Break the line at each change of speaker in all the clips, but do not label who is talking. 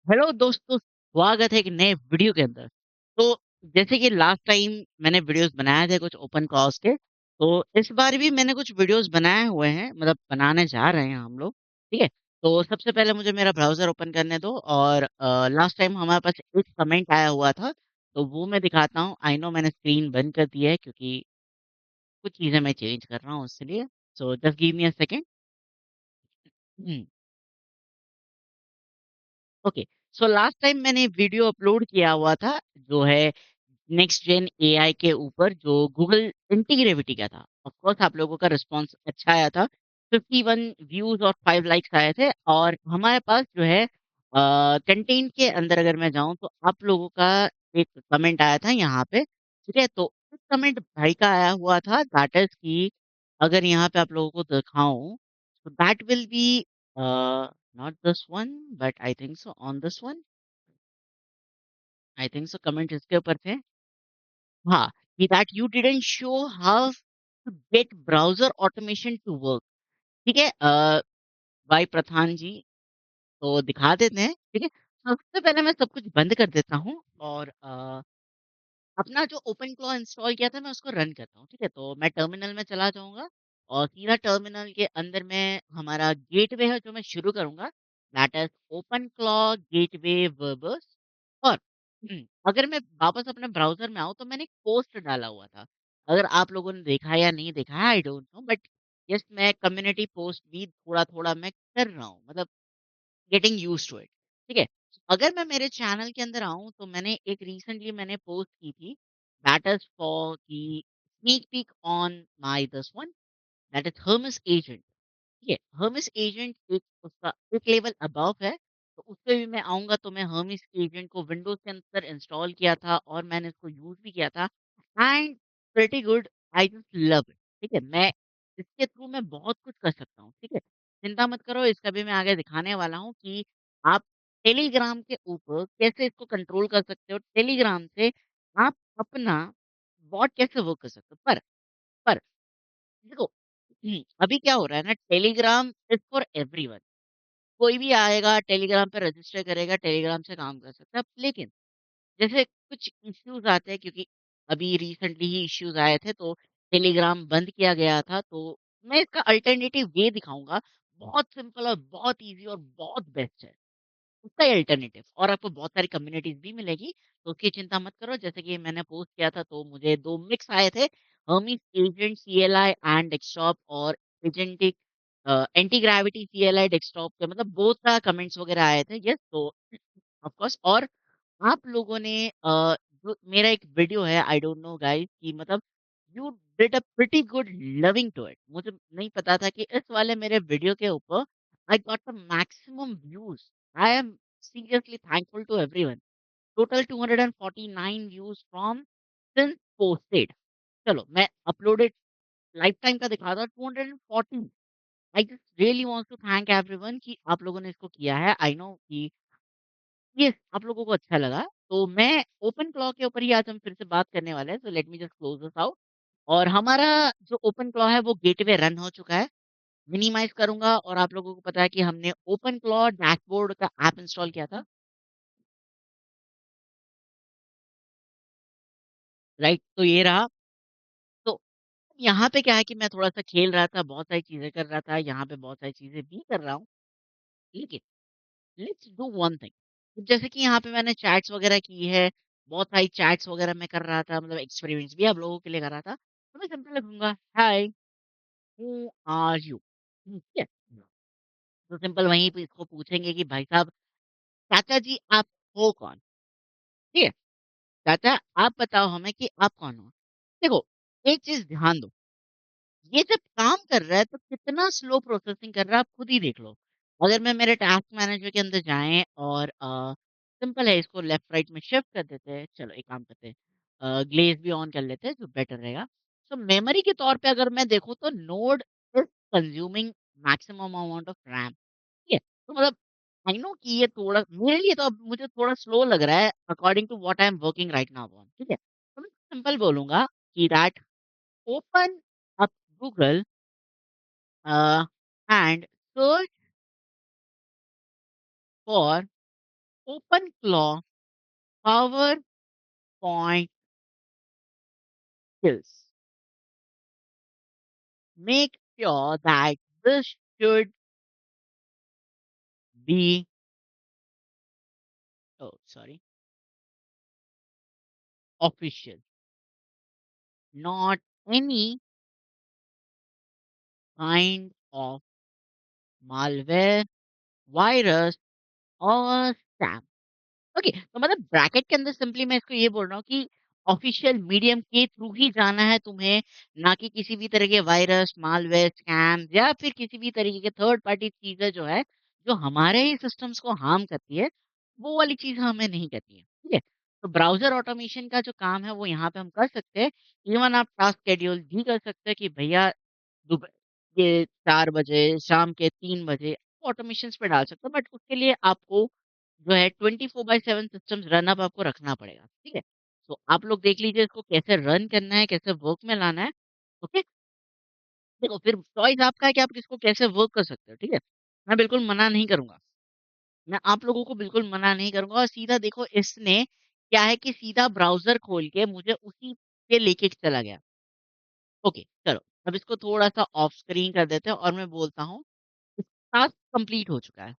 Hello दोस्तों, स्वागत है एक नए वीडियो के अंदर। तो जैसे कि लास्ट टाइम मैंने वीडियोस बनाए थे कुछ ओपन क्लास के, तो इस बार भी मैंने कुछ वीडियोस बनाए हुए हैं, मतलब बनाने जा रहे हैं हम लोग, ठीक है? तो सबसे पहले मुझे मेरा ब्राउज़र ओपन करने दो और लास्ट टाइम हमारे पास एक कमेंट आया हुआ था, तो वो मैं दिखाता हूँ। आई नो मैंने स्क्रीन बंद कर दी है क्योंकि कुछ चीज़ें मैं चेंज कर रहा हूँ इसलिए। So just give me a second. Hmm, okay. So last time मैंने वीडियो अपलोड किया हुआ था, जो है नेक्स्ट जेन एआई के ऊपर जो गूगल इंटीग्रेविटी का था। ऑफ कोर्स आप लोगों का रिस्पॉन्स अच्छा आया था। 51 व्यूज़ और 5 लाइक्स आए थे और हमारे पास जो है कंटेंट के अंदर अगर मैं जाऊँ तो आप लोगों का एक कमेंट आया था यहाँ पे, ठीक है? तो इस कमेंट भाई का आया हुआ था दैट इज़ कि अगर यहाँ पे आप लोगों को दिखाऊँ तो that will be not this one but I think so on this one. I think so comment इसके ऊपर थे। हाँ, कि that you didn't show how to get browser automation to work. ठीक है? भाई प्रधान जी, तो दिखा देते हैं, ठीक है? सबसे पहले मैं सब कुछ बंद कर देता हूँ और अपना जो ओपन क्लॉ इंस्टॉल किया था मैं उसको रन करता हूँ, ठीक है? तो मैं टर्मिनल में चला जाऊँगा और सीधा टर्मिनल के अंदर में हमारा गेटवे है जो मैं शुरू करूँगा, that is OpenClaw gateway verbose. और अगर मैं वापस अपने ब्राउज़र में आऊँ तो मैंने एक पोस्ट डाला हुआ था। अगर आप लोगों ने देखा है या नहीं देखा है आई डोंट नो, बट यस मैं कम्युनिटी पोस्ट भी थोड़ा-थोड़ा मैं कर रहा हूँ। मतलब गेटिंग यूज्ड टू इट, ठीक है? अगर मैं मेरे चैनल के अंदर आऊँ तो मैंने एक रिसेंटली मैंने पोस्ट की थी, that is for the sneak peek on my this one, that is Hermès agent. ठीक है? हर्मेस एजेंट एक उसका एक लेवल अबव है, तो उसपे भी मैं आऊँगा तो मैं हर्मेस एजेंट को विंडोज़ के अंदर इंस्टॉल किया था और मैंने इसको यूज़ भी किया था and pretty good, I just love it. ठीक है? मैं इसके थ्रू मैं बहुत कुछ कर सकता हूँ, ठीक है? चिंता मत करो, इसका भी मैं आगे दिखाने वाला हूँ कि आप टेलीग्राम के ऊपर कैसे इसको कंट्रोल कर सकते हो। टेलीग्राम से आप अपना बॉट कैसे वर्क कर सकते हो। पर देखो अभी क्या हो रहा है ना, टेलीग्राम इज़ फॉर एवरीवन। कोई भी आएगा टेलीग्राम पे रजिस्टर करेगा, टेलीग्राम से काम कर सकता है। लेकिन जैसे कुछ इश्यूज़ आते हैं क्योंकि अभी रिसेंटली ही इश्यूज़ आए थे तो टेलीग्राम बंद किया गया था, तो मैं इसका अल्टरनेटिव वे दिखाऊँगा। बहुत सिंपल और बहुत ईज़ी और बहुत बेस्ट है। उसका ही अल्टरनेटिव और आपको बहुत सारी कम्युनिटीज़ भी मिलेगी, तो उसकी चिंता मत करो। जैसे कि मैंने पोस्ट किया था तो मुझे 2 मिक्स आए थे, हर्मीज़ एजेंट सीएलआई एंड डेस्कटॉप और agentic anti gravity CLI desktop के मतलब बोथ का कमेंट्स वगैरह आए थे। येस, तो ऑफ कोर्स और आप लोगों ने जो मेरा एक वीडियो है आई डोंट नो गाइस कि मतलब you did a pretty good loving to it. मुझे नहीं पता था कि इस वाले मेरे वीडियो के ऊपर I got the maximum views. I am seriously thankful to everyone. Total 249 views from since posted. चलो मैं अपलोडेड लाइफ टाइम का दिखा रहा 240। I just really want to thank everyone कि आप लोगों ने इसको किया है। आई नो कि यस आप लोगों को अच्छा लगा। तो मैं ओपन क्लॉ के ऊपर ही आज हम फिर से बात करने वाले हैं। So let me just close this out. और हमारा जो ओपन क्लॉ है वो गेटवे रन हो चुका है। मिनिमाइज करूंगा और आप लोगों को पता है कि हमने ओपन क्लॉ डैशबोर्ड का ऐप इंस्टॉल किया था, राइट? तो ये रहा। तो यहाँ पे क्या है कि मैं थोड़ा-सा खेल रहा था, बहुत सारी चीज़ें कर रहा था, यहाँ पे बहुत सारी चीज़ें भी कर रहा हूँ। लेकिन लेट्स डू वन थिंग। जैसे कि यहाँ पे मैंने चैट्स वगैरह की है, बहुत सारी चैट्स वगैरह मैं कर रहा था, मतलब एक्सपेरिमेंट्स भी आप लोगों के लिए कर रहा था। तो मैं सिंपल लिखूँगा, हाय, हू आर यू? ठीक है? तो सिंपल वहीं पे इसको पूछेंगे कि भाई साहब, चाचा जी आप हो कौन? ठीक है? चाचा आप बताओ हमें कि आप कौन हो? देखो, एक चीज़ ध्यान दो। ये जब काम कर रहा है तो कितना स्लो प्रोसेसिंग कर रहा है आप खुद ही देख लो। अगर मैं मेरे टास्क मैनेजर के अंदर जाएँ और सिंपल है इसको लेफ्ट राइट में शिफ्ट कर देते हैं। चलो एक काम करते हैं, ग्लेज़ भी ऑन कर लेते हैं जो बेटर रहेगा। तो मेमोरी के तौर पे अगर मैं देखूँ तो node is consuming maximum amount of RAM, ठीक है? तो मतलब आई नो कि ये थोड़ा मेरे लिए तो अब मुझे थोड़ा स्लो लग रहा है according to what I am working right now on, ठीक है? तो मैं सिंपल बोलूँगा कि that open up Google and search for OpenClaw PowerPoint skills. Make sure that this should be, oh, sorry, official, not any kind of malware, virus or scam. Okay, तो मतलब bracket के अंदर simply मैं इसको ये बोल रहा हूँ कि ऑफिशियल मीडियम के थ्रू ही जाना है तुम्हें, ना कि किसी भी तरह के वायरस, मालवेयर, स्कैम या फिर किसी भी तरीके के थर्ड पार्टी चीजें जो है, जो हमारे ही सिस्टम्स को हार्म करती है, वो वाली चीज़ हमें नहीं करनी है, ठीक है? तो ब्राउज़र ऑटोमेशन का जो काम है वो यहाँ पे हम कर सकते हैं। इवन आप टास्क शेड्यूल भी कर सकते हैं कि भैया दोपहर के 4 बजे, शाम के 3 बजे ऑटोमेशंस पे डाल सकते हो, बट उसके लिए आपको जो है 24/7 सिस्टम्स रन अप आपको रखना पड़ेगा, ठीक है? तो आप लोग देख लीजिए इसको कैसे रन करना है, कैसे वर्क में लाना है, ओके? देखो फिर चॉइस आपका है कि आप इसको कैसे वर्क कर सकते हो, ठीक है? मैं बिल्कुल मना नहीं करूँगा। मैं आप लोगों को बिल्कुल मना नहीं करूँगा और सीधा देखो इसने क्या है कि सीधा ब्राउज़र खोल के मुझे उसी पे लेके चला गया। ओके, चलो अब इसको थोड़ा-सा ऑफ स्क्रीन कर देते हैं और मैं बोलता हूँ टास्क कंप्लीट हो चुका है।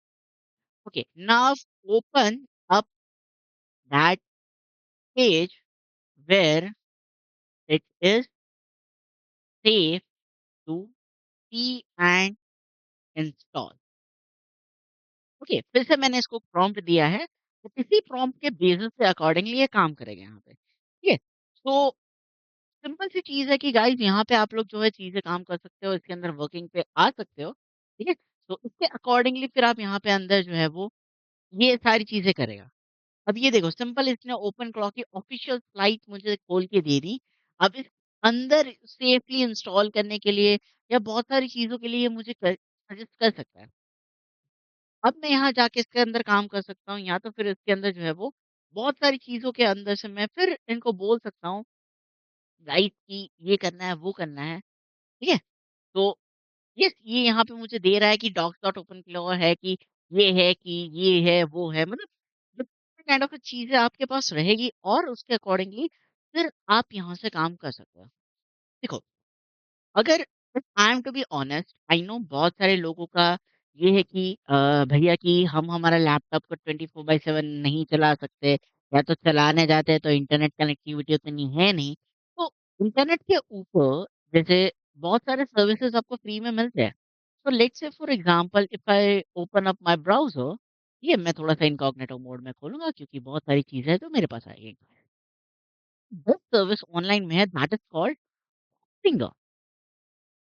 Okay, now open up that page where it is safe to see and install. Okay, फिर से मैंने इसको प्रॉम्प्ट दिया है, तो इसी प्रॉम्प्ट के बेसिस पे अकॉर्डिंगली ये काम करेगा यहाँ पे। ठीक है? तो सिंपल सी चीज़ है कि गाइज़ यहाँ पे आप लोग जो है चीज़ें काम कर सकते हो, इसके अंदर वर्किंग पे आ सकते हो, ठीक है? तो इसके अकॉर्डिंगली फिर आप यहाँ पे अंदर जो है वो ये सारी चीज़ें करेगा। अब ये देखो सिंपल इसने ओपन क्लॉक की ऑफ़िशियल साइट मुझे खोल के दे दी। अब इस अंदर सेफली इंस्टॉल करने के लिए या बहुत सारी चीज़ों के लिए ये मुझे सजेस्ट कर सकता है। अब मैं यहाँ जाके इसके अंदर काम कर सकता हूँ या तो फिर इसके अंदर जो है वो बहुत सारी चीज़ों के अंदर से मैं फिर इनको बोल सकता हूँ गाइड कि ये करना है, वो करना है, ठीक है? तो यस, ये यहाँ पे मुझे दे रहा है कि डॉक्स डॉट ओपन क्लॉ है कि ये है कि ये है, वो है, मतलब डिफरेंट काइंड ऑफ चीज़ें आपके पास रहेगी और उसके अकॉर्डिंगली फिर आप यहाँ से काम कर सकते हो। देखो, अगर I am to be honest, I know बहुत सारे लोगों का ये है कि भैया कि हम हमारा लैपटॉप को 24/7 नहीं चला सकते या तो चलाने जाते हैं तो इंटरनेट कनेक्टिविटी उतनी है नहीं। तो इंटरनेट के ऊपर जैसे बहुत सारे सर्विसेज आपको फ्री में मिलते हैं। So let's say for example if I open up my browser, ये मैं थोड़ा सा इनकॉग्निटो मोड में खोलूंगा क्योंकि बहुत सारी चीजें हैं जो मेरे पास आएगी। दिस सर्विस ऑनलाइन में है that is called finger,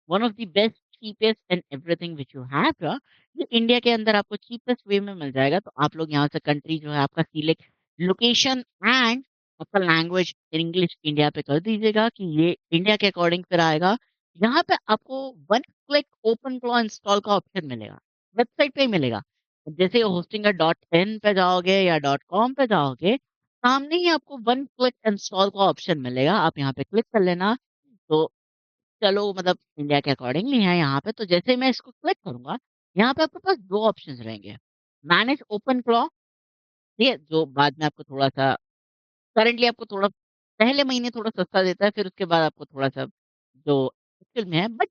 one of the best cheapest and everything which you have. ये इंडिया के अंदर आपको चीपेस्ट वे में मिल जाएगा, तो आप लोग यहाँ से कंट्री जो है आपका सिलेक्ट लोकेशन एंड आपका लैंग्वेज इंग्लिश इंडिया पे कर दीजिएगा कि ये इंडिया के अकॉर्डिंग फिर आएगा। यहाँ पे आपको one click OpenClaw install का ऑप्शन मिलेगा, वेबसाइट पे ही मिलेगा। जैसे होस्टिंग डॉट इन पे जाओगे या डॉट कॉम पे जाओगे, सामने ही आपको वन क्लिक इंस्टॉल का ऑप्शन मिलेगा, आप यहाँ पे क्लिक कर लेना। तो चलो मतलब इंडिया के अकॉर्डिंगली है यहाँ पे, तो जैसे ही मैं इसको क्लिक करूँगा, यहाँ पे आपके पास 2 ऑप्शंस रहेंगे। मैनेज ओपन क्लॉ, ठीक है? जो बाद में आपको थोड़ा-सा करंटली आपको थोड़ा पहले महीने थोड़ा सस्ता देता है, फिर उसके बाद आपको थोड़ा-सा जो एक्चुअल में है, बट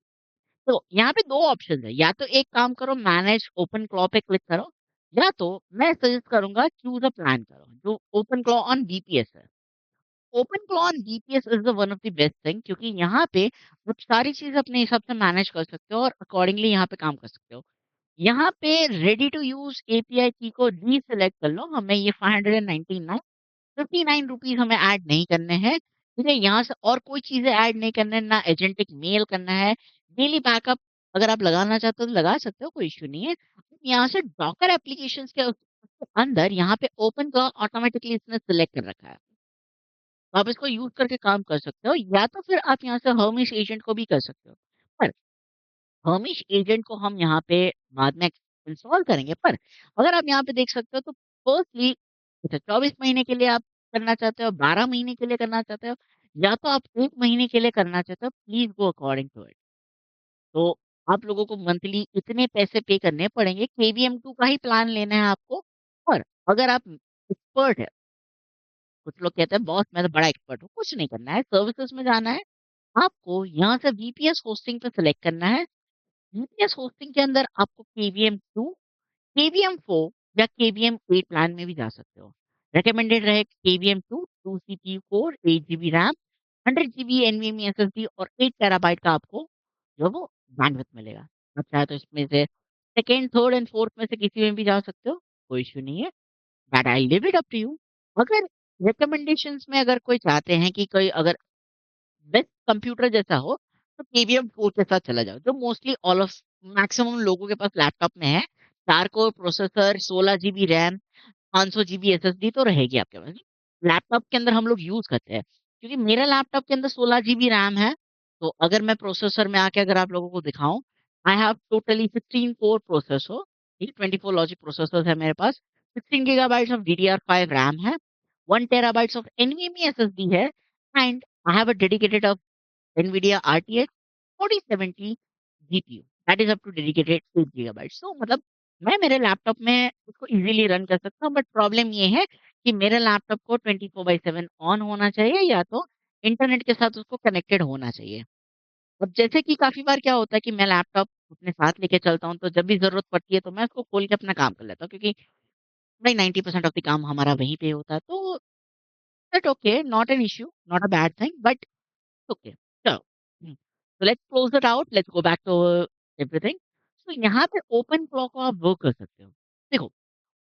तो यहाँ पे 2 ऑप्शंस है, या तो एक काम करो मैनेज ओपन क्लॉ पे क्लिक करो, या तो मैं सजेस्ट करूँगा चूज़ अ प्लान करो, जो ओपन क्लॉ ऑन बीपीएस है। Open claw on BPS is the one of the best thing क्योंकि यहाँ पे आप सारी चीज़ अपने हिसाब से मैनेज कर सकते हो और अकॉर्डिंगली यहाँ पे काम कर सकते हो। यहाँ पे रेडी टू यूज़ एपीआई की को डीसेलेक्ट कर लो, हमें ये 599 ₹59 हमें ऐड नहीं करने हैं, ठीक है? यहाँ से और कोई चीज़ें ऐड नहीं करना है, ना एजेंटिक मेल करना है, डेली बैकअप अगर आप लगाना चाहते हो तो लगा सकते हो, कोई इश्यू नहीं है। यहाँ से डॉकर एप्लीकेशंस के उसके अंदर यहाँ पे ओपन क्लॉ ऑटोमैटिकली इसने सिलेक्ट कर रखा है। तो आप इसको यूज़ करके काम कर सकते हो या तो फिर आप यहाँ से हर्मिश एजेंट को भी कर सकते हो। पर हर्मिश एजेंट को हम यहाँ पे बाद में इंस्टॉल करेंगे, पर अगर आप यहाँ पे देख सकते हो तो फर्स्टली अच्छा 24 महीने के लिए आप करना चाहते हो, 12 महीने के लिए करना चाहते हो या तो आप 1 महीने के लिए करना चाहते हो, please go according to it. तो आप लोगों को मंथली इतने पैसे पे करने पड़ेंगे, केवीएम 2 का ही प्लान लेना है आपको और अगर आप एक्सपर्ट है, कुछ लोग कहते हैं बॉस मैं तो बड़ा एक्सपर्ट हूँ, कुछ नहीं करना है, सर्विसेज़ में जाना है, आपको यहाँ से वीपीएस होस्टिंग पे सिलेक्ट करना है। वीपीएस होस्टिंग के अंदर आपको केवीएम 2, केवीएम 4 या केवीएम 8 प्लान में भी जा सकते हो। रिकमेंडेड रहे KVM 2, 2 CPU core, 8 GB RAM, 100 GB NVMe SSD और 8 टेराबाइट का आपको जो है वो बैंडविड्थ मिलेगा। आप चाहे तो इसमें से सेकंड, थर्ड एंड फोर्थ में से किसी में भी जा सकते हो, कोई इश्यू नहीं है। But I leave it up to you. अगर रिकमेंडेशंस में अगर कोई चाहते हैं कि कोई अगर बेस्ट कंप्यूटर जैसा हो, तो केवीएम 4 के साथ चला जाओ, जो मोस्टली ऑल ऑफ मैक्सिमम लोगों के पास लैपटॉप में है। 4 core processor, 16 GB RAM, 500 GB SSD तो रहेगी आपके पास। लैपटॉप के अंदर हम लोग यूज़ करते हैं, क्योंकि मेरा लैपटॉप के अंदर 16 जीबी रैम है, तो अगर मैं प्रोसेसर में आके अगर आप लोगों को दिखाऊँ, I have totally 16 core processor, ठीक है, 24 लॉजिक प्रोसेसर्स है मेरे पास, 16 गीगाबाइट्स ऑफ डीडीआर5 रैम है, 1 टेराबाइट्स ऑफ एनवीएमई एसएसडी है and I have a dedicated NVIDIA RTX 4070 GPU that is up to dedicated 8 gigabytes. तो मतलब मैं मेरे लैपटॉप में उसको इज़िली रन कर सकता हूँ, बट प्रॉब्लम ये है कि मेरे लैपटॉप को 24/7 ऑन होना चाहिए या तो इंटरनेट के साथ उसको कनेक्टेड होना चाहिए। अब जैसे कि काफ़ी बार क्या होता है कि मैं लैपटॉप अपने साथ लेके चलता हूँ, तो जब भी ज़रूरत पड़ती है तो मैं उसको खोल के अपना काम कर लेता हूँ, क्योंकि भाई 90% ऑफ द काम हमारा वहीं पे होता है। तो that okay, not an issue, not a bad thing, but okay, चलो। तो let's close it out, let's go back to everything. तो यहाँ पे ओपन क्लॉ को आप वर्क कर सकते हो। देखो,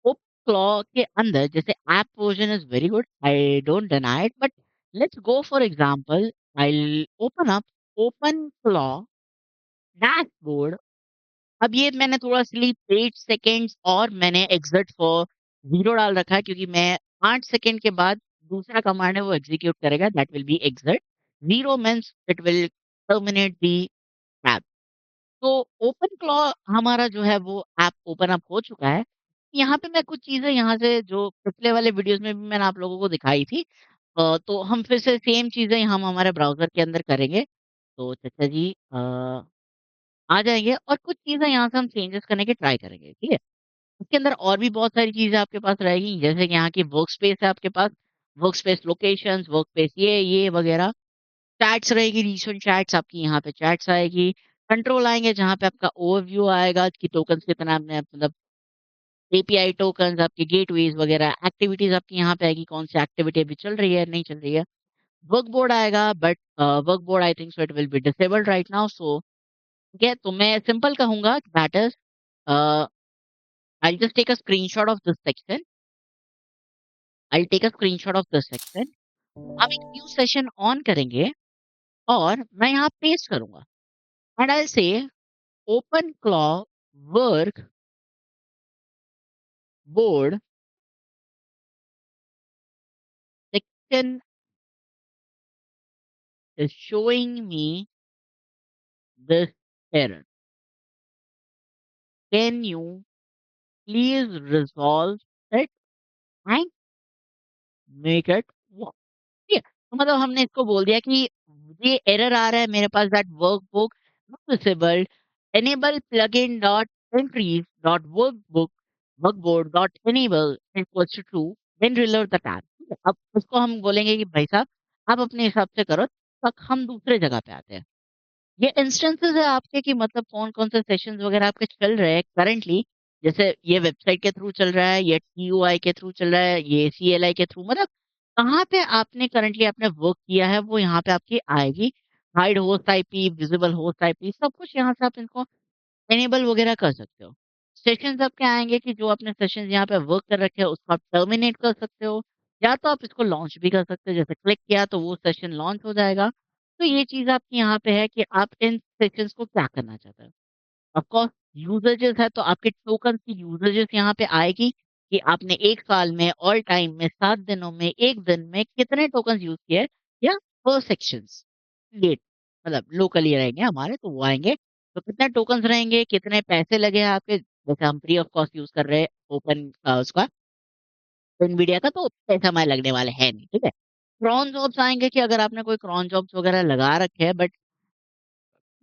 ओपन क्लॉ के अंदर जैसे app version is very good, I don't deny it, but let's go for example, I open up OpenClaw dashboard. अब ये मैंने थोड़ा स्लीप 8 सेकेंड्स और मैंने एग्जिट फॉर 0 डाल रखा है, क्योंकि मैं 8 सेकंड के बाद दूसरा कमांड है वो एग्जीक्यूट करेगा, that will B exit. 0 means it will terminate the app. तो ओपन क्लॉ हमारा जो है वो ऐप ओपन अप हो चुका है। यहाँ पे मैं कुछ चीज़ें यहाँ से जो पिछले वाले वीडियोज़ में भी मैंने आप लोगों को दिखाई थी, तो हम फिर से सेम चीज़ें हम हमारे ब्राउज़र के अंदर करेंगे। तो चाचा जी आ जाएँगे और कुछ चीज़ें यहाँ से हम चेंजेस करने की ट्राई करेंगे, ठीक है? उसके अंदर और भी बहुत सारी चीज़ें आपके पास रहेगी, जैसे कि यहाँ की वर्क स्पेस है आपके पास, work space locations, work space ये वगैरह। चैट्स रहेगी, रीसेंट चैट्स आपकी यहाँ पे चैट्स आएगी। कंट्रोल आएँगे जहाँ पे आपका ओवरव्यू आएगा कि टोकन्स कितना आपने मतलब एपीआई टोकन्स, आपके गेटवेज़ वगैरह, एक्टिविटीज़ आपकी यहाँ पे आएगी, कौन सी एक्टिविटी अभी चल रही है, नहीं चल रही है। वर्क बोर्ड आएगा, but work board I think so it will be disabled right now, so ठीक है, तो मैं सिंपल कहूँगा that is a, I will just take a screenshot of this section, I will take a screenshot of this section. हम एक new session on करेंगे और मैं यहाँ पेस्ट करूँगा and I will say OpenClaw work board section is showing me this error. Can you please resolve it and make it work? ठीक है, तो मतलब हमने इसको बोल दिया कि ये एरर आ रहा है मेरे पास, that workbook not disabled, enable plugin dot entries dot workbook workboard dot enable equals to true, then reload the tab। ठीक है, अब उसको हम बोलेंगे कि भाई साहब आप अपने हिसाब से करो, तक हम दूसरे जगह पे आते हैं। ये इंस्टेंसेस है आपके कि मतलब कौन-कौन से सेशंस वगैरह आपके चल रहे हैं करंटली, जैसे ये वेबसाइट के थ्रू चल रहा है, ये टीयूआई के थ्रू चल रहा है, ये सीएलआई के थ्रू, मतलब कहाँ पे आपने करंटली आपने वर्क किया है वो यहाँ पे आपकी आएगी। Hide host IP, visible host IP, सब कुछ यहाँ से आप इनको इनेबल वगैरह कर सकते हो। सेशंस आपके आएँगे कि जो आपने सेशंस यहाँ पे वर्क कर रखे हैं उसको आप टर्मिनेट कर सकते हो, या तो आप इसको लॉन्च भी कर सकते हो, जैसे क्लिक किया तो वो सेशन लॉन्च हो जाएगा। तो ये चीज़ आपकी यहाँ पे है कि आप इन सेशंस को क्या करना चाहते हैं। ऑफ कोर्स यूसेजेस है तो आपके टोकन्स की यूसेजेस यहाँ पे आएगी कि आपने 1 साल में, ऑल टाइम में, 7 दिनों में, 1 दिन में कितने टोकन्स यूज़ किए हैं, या पर सेक्शंस ये मतलब लोकली रहेंगे हमारे तो वो आएँगे। तो कितने टोकन्स रहेंगे, कितने पैसे लगे हैं आपके, जैसे हम फ्री ऑफ कॉस्ट यूज़ कर रहे हैं ओपन उसका एनवीडिया का, तो पैसा हमारे लगने वाले हैं नहीं, ठीक है। क्रोन जॉब्स आएँगे कि अगर आपने कोई क्रोन जॉब्स वगैरह लगा रखे हैं, बट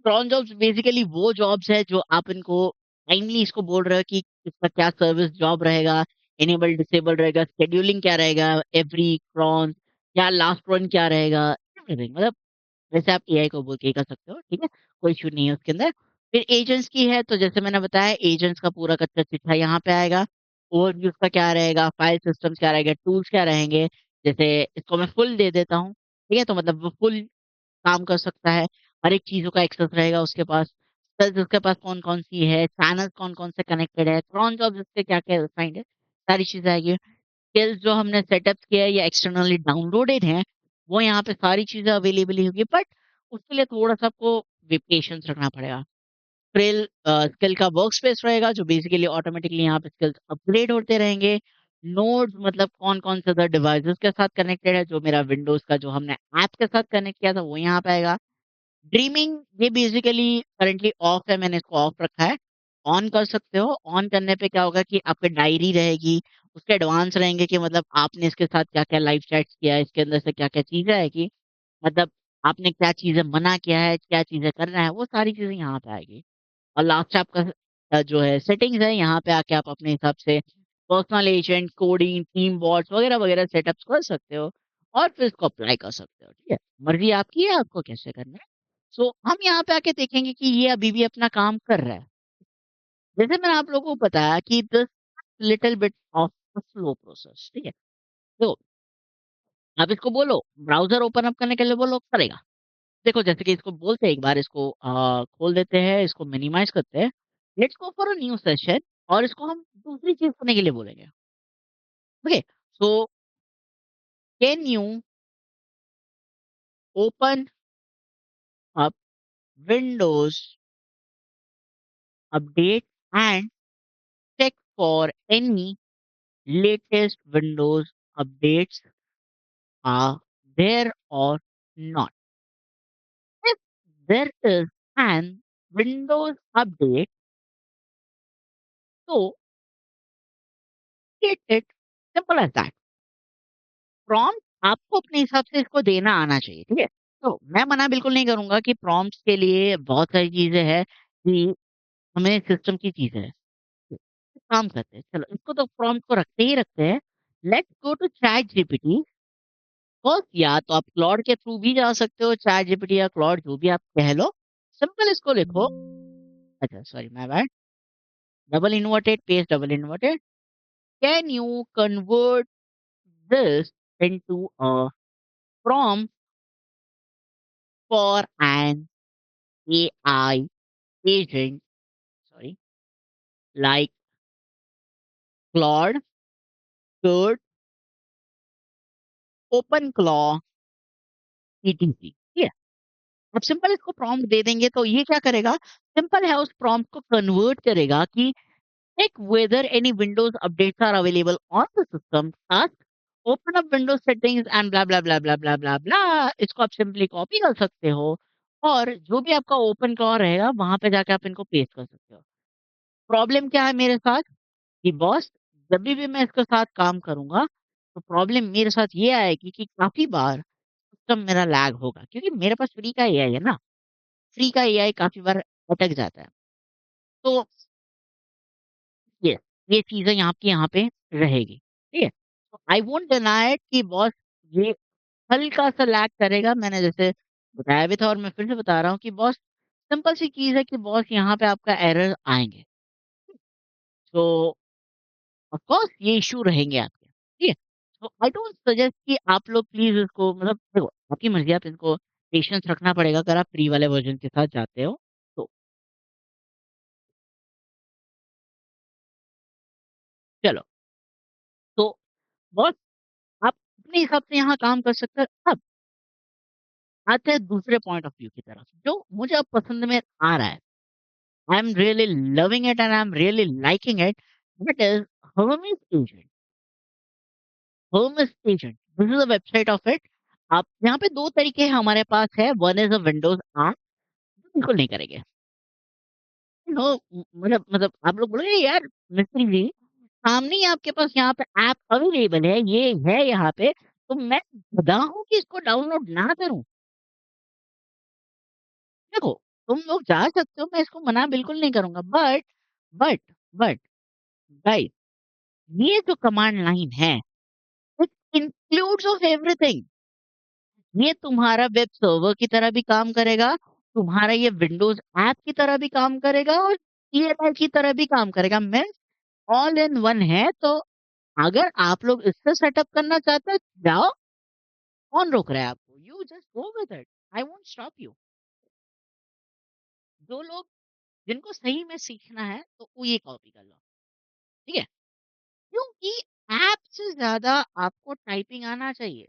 क्राउन जॉब्स बेसिकली वो जॉब्स है जो आप इनको टाइमली इसको बोल रहे हो कि इसका क्या सर्विस जॉब रहेगा इनेबल डिसेबल रहेगा, शेड्यूलिंग क्या रहेगा, एवरी, cron, क्या लास्ट रन क्या रहेगा, एवरीथिंग मतलब वैसे आप एआई को बोल के ही कर सकते हो, ठीक है? कोई इश्यू नहीं है उसके अंदर। फिर एजेंट्स की है तो जैसे मैंने बताया एजेंट्स का पूरा कच्चा-चिट्ठा यहाँ पे आएगा। ओवरव्यू उसका क्या रहेगा, फाइल सिस्टम्स क्या रहेगा, टूल्स क्या रहेंगे। जैसे इसको मैं फुल दे देता हूँ, ठीक है? तो मतलब वो फुल काम कर सकता है, हर एक चीज़ों का एक्सेस रहेगा उसके पास। सेल्स उसके पास कौन-कौन सी है, चैनल कौन-कौन से कनेक्टेड है, cron जॉब्स इसके क्या-क्या असाइन्ड है, सारी चीज़ें आएगी। स्किल्स जो हमने सेटअप किया है या एक्सटर्नली डाउनलोडेड हैं, वो यहाँ पे सारी चीज़ें अवेलेबल ही होगी बट उसके लिए थोड़ा-सा आपको पेशेंस रखना पड़ेगा। स्किल का वर्कस्पेस रहेगा जो बेसिकली ऑटोमेटिकली यहाँ पे स्किल्स अपग्रेड होते रहेंगे। नोड्स मतलब कौन-कौन से अदर डिवाइसेज़ के साथ कनेक्टेड है, जो मेरा विंडोज़ का जो हमने ऐप के साथ कनेक्ट किया था वो यहाँ पे आएगा। ड्रीमिंग ये बेसिकली करंटली ऑफ है, मैंने इसको ऑफ रखा है। ऑन कर सकते हो, ऑन करने पे क्या होगा कि आपकी डायरी रहेगी, उसके एडवांस रहेंगे कि मतलब आपने इसके साथ क्या-क्या लाइव चैट्स किया है, इसके अंदर से क्या-क्या चीज़ें आएगी, मतलब आपने क्या चीज़ें मना किया है, क्या चीज़ें करना है, वो सारी चीज़ें यहाँ पे आएगी। और लास्ट आपका जो है सेटिंग्स है, यहाँ पे आके आप अपने हिसाब से personal agent, coding, team bots वगैरह-वगैरह सेटअप्स कर सकते हो और फिर इसको अप्लाई कर सकते हो, ठीक है? मर्ज़ी आपकी है आपको कैसे करना है। सो हम यहाँ पे आके देखेंगे कि ये अभी भी अपना काम कर रहा है। जैसे मैंने आप लोगों को बताया कि this little bit of a slow process, ठीक है? तो आप इसको बोलो, ब्राउज़र ओपन अप करने के लिए बोलो, करेगा। देखो जैसे कि इसको बोलते हैं एक बार इसको खोल देते हैं, इसको मिनिमाइज़ करते हैं। Let's go for a new session और इसको हम दूसरी चीज़ करने के लिए बोलेंगे। Okay, so can you open up Windows update and check for any latest Windows updates are there or not. If there is an Windows update, so get it. Simple as that. Prompt आपको अपने हिसाब से इसको देना आना चाहिए, ठीक है? तो मैं मना बिल्कुल नहीं करूँगा कि प्रॉम्प्ट्स के लिए बहुत सारी चीज़ें हैं कि हमें सिस्टम की चीज़ें हैं। काम करते हैं, चलो इसको तो प्रॉम्प्ट को रखते ही रखते हैं। Let's go to ChatGPT. First या तो आप क्लॉड के थ्रू भी जा सकते हो, चैट जीपीटी या क्लॉड जो भी आप कह लो। सिंपल इसको लिखो, अच्छा sorry my bad, double inverted page double inverted, can you convert this into a prompt for an AI agent, sorry, like Claude, Code, OpenClaw, etc, ठीक है? अब सिंपल इसको प्रॉम्प्ट दे देंगे तो ये क्या करेगा, सिंपल है उस प्रॉम्प्ट को कन्वर्ट करेगा कि check whether any Windows updates are available on the system. Task, open up Windows settings and blah blah blah blah blah blah blah. इसको आप सिंपली कॉपी कर सकते हो और जो भी आपका ओपन क्लॉ रहेगा वहां पे जाके आप इनको पेस्ट कर सकते हो। प्रॉब्लम क्या है मेरे साथ कि बॉस, जब भी मैं इसके साथ काम करूंगा तो प्रॉब्लम मेरे साथ ये आएगी कि काफी बार सिस्टम मेरा लैग होगा क्योंकि मेरे पास फ्री का एआई है ना। फ्री का एआई काफी बार अटक जाता है। तो ये ये चीज़ें यहाँ पे रहेगी, ठीक है? तो आई वोंट डिनाई इट कि बॉस ये हल्का-सा लैग करेगा, मैंने जैसे बताया भी था और मैं फिर से बता रहा हूँ कि बॉस सिंपल सी चीज़ है कि बॉस यहाँ पे आपका एरर आएँगे। तो ऑफ कोर्स ये इश्यू रहेंगे आपके, ठीक है? तो आई डोंट सजेस्ट कि आप लोग प्लीज़ इसको मतलब देखो आपकी मर्ज़ी आप इनको पेशेंस रखना पड़ेगा अगर आप फ्री वाले वर्ज़न के साथ जाते हो, तो चलो। तो बॉस आप अपने हिसाब से यहाँ काम कर सकते हैं। अब आते हैं दूसरे पॉइंट ऑफ व्यू की तरफ, जो मुझे अब पसंद में आ रहा है। I am really loving it and I am really liking it, that is Hermes agent. Hermes agent, this is a website of it. आप यहाँ पे 2 तरीके हमारे पास है, one is a Windows app, बिल्कुल नहीं करेंगे। यू नो मतलब आप लोग बोलोगे यार मिस्त्री जी, सामने ही आपके पास यहाँ पे ऐप अवेलेबल है, ये है यहाँ पे, तो मैं गधा हूँ कि इसको डाउनलोड ना करूँ? देखो, तुम लोग जा सकते हो, मैं इसको मना बिल्कुल नहीं करूँगा बट बट गाइस ये जो कमांड लाइन है, इट इंक्लूड्स ऑफ एवरीथिंग। ये तुम्हारा वेब सर्वर की तरह भी काम करेगा, तुम्हारा ये विंडोज़ ऐप की तरह भी काम करेगा और CLI की तरह भी काम करेगा। मीन्स ऑल इन वन है। तो अगर आप लोग इससे सेटअप करना चाहते हो, जाओ, कौन रोक रहा है आपको? You just go with it, I won't stop you. जो लोग जिनको सही में सीखना है, तो वो ये कॉपी कर लो, ठीक है? क्योंकि ऐप से ज़्यादा आपको टाइपिंग आना चाहिए,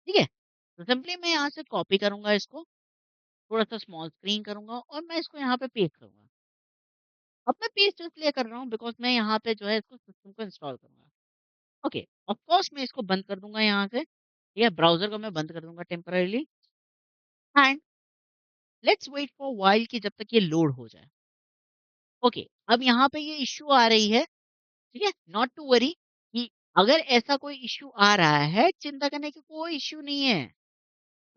ठीक है? तो सिंपली मैं यहाँ से कॉपी करूँगा इसको, थोड़ा-सा स्मॉल स्क्रीन करूँगा और मैं इसको यहाँ पे पेस्ट करूँगा। अब मैं पेस्ट इसलिए कर रहा हूँ बिकॉज़ मैं यहाँ पे जो है इसको सिस्टम को इंस्टॉल करूँगा। ओके, ऑफ कोर्स मैं इसको बंद कर दूँगा यहाँ से, या ब्राउज़र को मैं बंद कर दूँगा temporarily and let's wait for while कि जब तक ये लोड हो जाए। ओके, अब यहाँ पे ये इश्यू आ रही है, ठीक है? नॉट टू वरी कि अगर ऐसा कोई इश्यू आ रहा है, चिंता करने की कोई इश्यू नहीं है।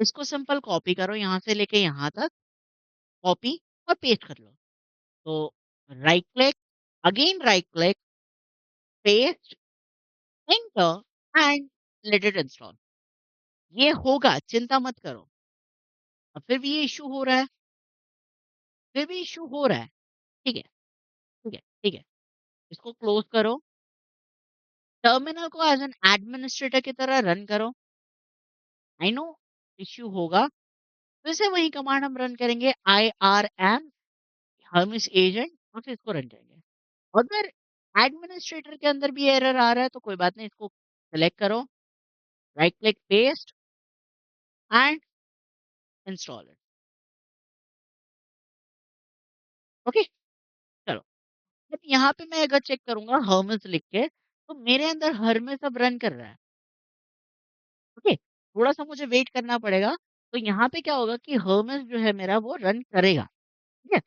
इसको सिंपल कॉपी करो यहाँ से लेके यहाँ तक, कॉपी और पेस्ट कर लो। तो right click, again right click, paste, enter and let it install. ये होगा, चिंता मत करो। अब फिर भी ये इश्यू हो रहा है, फिर भी इश्यू हो रहा है। ठीक है, ठीक है, ठीक है। इसको क्लोज़ करो, टर्मिनल को एज़ एन एडमिनिस्ट्रेटर की तरह रन करो। आई नो इश्यू होगा, फिर से वही कमांड हम रन करेंगे, IRM हर्मिस एजेंट, और फिर इसको रन करेंगे। अगर एडमिनिस्ट्रेटर के अंदर भी एरर आ रहा है तो कोई बात नहीं, इसको सेलेक्ट करो, right click, paste and install it. Okay, चलो। अब यहाँ पे मैं अगर चेक करूंगा हर्मिस लिख के, तो मेरे अंदर हर्मिस अब रन कर रहा है। ओके, थोड़ा सा मुझे वेट करना पड़ेगा। तो यहाँ पे क्या होगा कि हर्मिस जो है मेरा वो रन करेगा। ठीक है,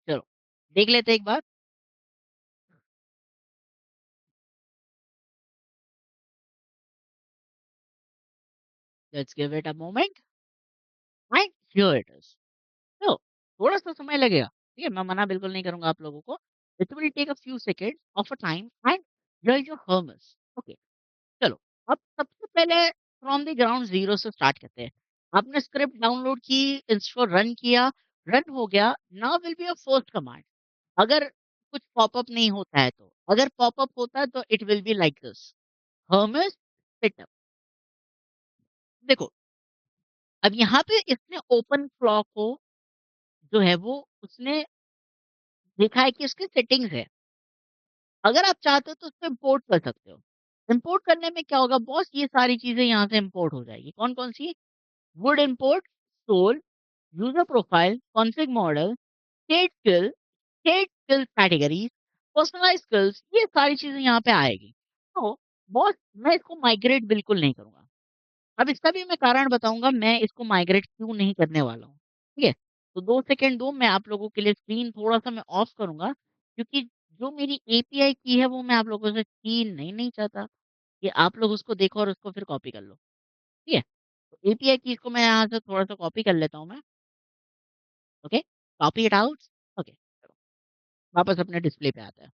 चलो देख लेते हैं एक बार। Let's give it a moment and here it is. तो थोड़ा सा समय लगेगा, ठीक है, मैं मना बिल्कुल नहीं करूंगा आप लोगों को। It will take a few second of a time and here is your Hermes. Okay, चलो। अब सबसे पहले फ्रॉम द ग्राउंड जीरो से स्टार्ट करते हैं। आपने स्क्रिप्ट डाउनलोड की, इसको रन किया, रन हो गया। Now will be your first command. अगर कुछ पॉपअप नहीं होता है, तो अगर पॉपअप होता है तो it will be like this, Hermès setup. देखो, अब यहाँ पे इसने ओपन फ्लॉ को जो है वो उसने देखा है कि इसकी सेटिंग्स है। अगर आप चाहते हो तो उसको इम्पोर्ट कर सकते हो। इम्पोर्ट करने में क्या होगा बॉस, ये सारी चीज़ें यहाँ से इम्पोर्ट हो जाएगी। कौन-कौन सी? Would import, soul, user profile, config model, state skills categories, personalized skills, ये सारी चीज़ें यहाँ पे आएगी। तो बॉस, मैं इसको माइग्रेट बिल्कुल नहीं करूँगा। अब इसका भी मैं कारण बताऊँगा, मैं इसको माइग्रेट क्यों नहीं करने वाला हूँ। ठीक है? तो 2 सेकंड दो, मैं आप लोगों के लिए स्क्रीन थोड़ा-सा मैं ऑफ करूँगा, क्योंकि जो मेरी एपीआई की है वो मैं आप लोगों से छीन नहीं चाहता कि आप लोग उसको देखो और उसको फिर कॉपी कर लो। ठीक है? तो एपीआई कीज़ को मैं यहाँ से थोड़ा-सा कॉपी कर लेता हूँ मैं। Okay? Copy it out. Okay, चलो वापस अपने डिस्प्ले पे आते हैं।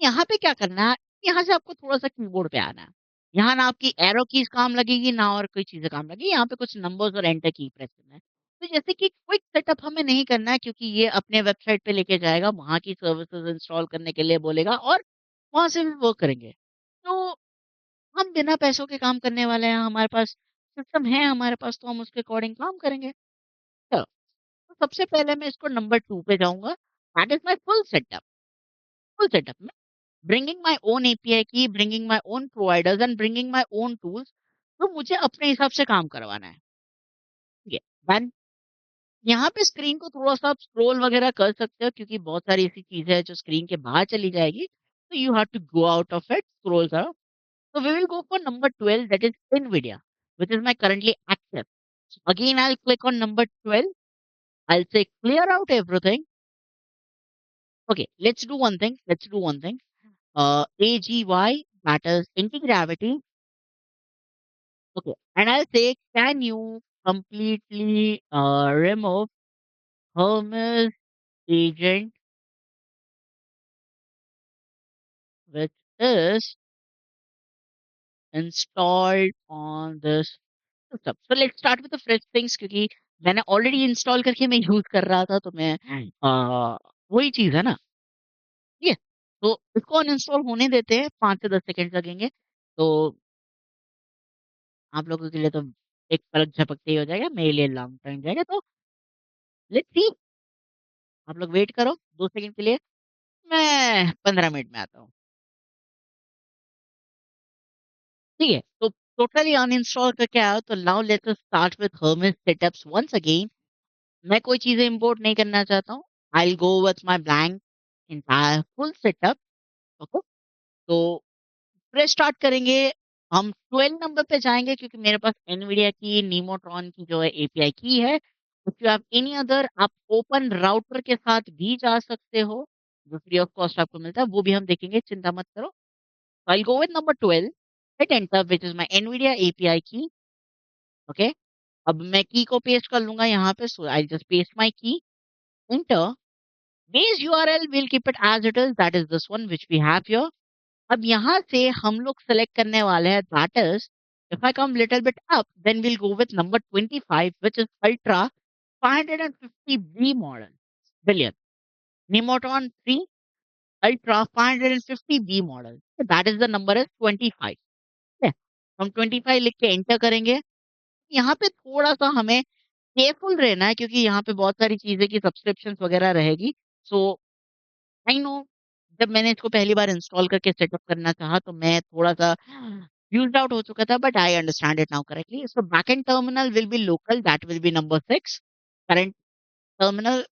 यहाँ पे क्या करना है, यहाँ से आपको थोड़ा-सा कीबोर्ड पे आना है। यहाँ ना आपकी एरो कीज़ काम लगेगी, ना और कोई चीज़ें काम लगेगी। यहाँ पे कुछ नंबर्स और एंटर की प्रेस करना है। तो जैसे कि क्विक सेटअप हमें नहीं करना है, क्योंकि ये अपने वेबसाइट पे लेके जाएगा, वहाँ की सर्विसेज़ इंस्टॉल करने के लिए बोलेगा और वहाँ से भी वर्क करेंगे। तो हम बिना पैसों के काम करने वाले हैं, हमारे पास सिस्टम है हमारे पास, तो हम उसके अकॉर्डिंग काम करेंगे। चलो, तो सबसे पहले मैं इसको नंबर 2 पे जाऊँगा। That is my full setup में ब्रिंगिंग माय ओन एपीआई की, bringing my own providers and bringing my own tools. तो मुझे अपने हिसाब से काम करवाना है। ठीक है, देन यहाँ पे स्क्रीन को थोड़ा-सा आप स्क्रॉल वगैरह कर सकते हो, क्योंकि बहुत सारी ऐसी चीज़ें हैं जो स्क्रीन के बाहर चली जाएगी। तो you have to go out of it, scroll करो। So we will go for number 12, that is NVIDIA, which is my currently active. So again, I'll click on number 12. I'll say clear out everything. Okay, let's do one thing. Let's do one thing. AGY, that is anti-gravity. Okay, and I'll say, can you completely remove Hermes agent which is installed on this system. So let's start with the fresh things क्योंकि मैंने already install करके मैं use कर रहा था तो मैं वही चीज़ है ना, ठीक है? तो इसको अनइंस्टॉल होने देते हैं 5 से 10 सेकंड लगेंगे। तो आप लोगों के लिए तो एक पलक झपकते ही हो जाएगा, मेरे लिए लॉन्ग टाइम जाएगा। तो लेट्स सी, आप लोग वेट करो 2 सेकंड के लिए, मैं 15 मिनट में आता हूँ। ठीक है? तो टोटली अनइंस्टॉल करके आया हूँ, तो now let's us start with hermes setups once again. मैं कोई चीज़ें इम्पोर्ट नहीं करना चाहता हूँ। आई will go with my blank entire full setup. Okay? तो प्रेस स्टार्ट करेंगे। हम 12 नंबर पे जाएँगे क्योंकि मेरे पास एनवीडिया की नीमोट्रॉन की जो है एपीआई की है। If you have any other, आप ओपन राउटर के साथ भी जा सकते हो, जो फ्री ऑफ कॉस्ट आपको मिलता है, वो भी हम देखेंगे, चिंता मत करो। I will go with number 12, hit enter which is my NVIDIA API key. Okay? अब मैं की को पेस्ट कर लूँगा यहाँ पे, so I just paste my key, enter. Base URL will keep it as it is, that is this one which we have here. अब यहाँ से हम लोग सेलेक्ट करने वाले हैं, that is if I come little bit up then we'll go with number 25 which is ultra 550 B model billion Nemotron 3 ultra 550 B model, that is the number is 25। ठीक है? हम 25 लिख के एंटर करेंगे। यहाँ पे थोड़ा सा हमें केयरफुल रहना है क्योंकि यहाँ पे बहुत सारी चीजें की सब्सक्रिप्शन वगैरह रहेगी। सो आई नो, जब मैंने इसको पहली बार इंस्टॉल करके सेटअप करना चाहा तो मैं थोड़ा-सा फ्यूज्ड आउट हो चुका था, but I understand it now correctly. So backend terminal will be local, that will B number 6। Current terminal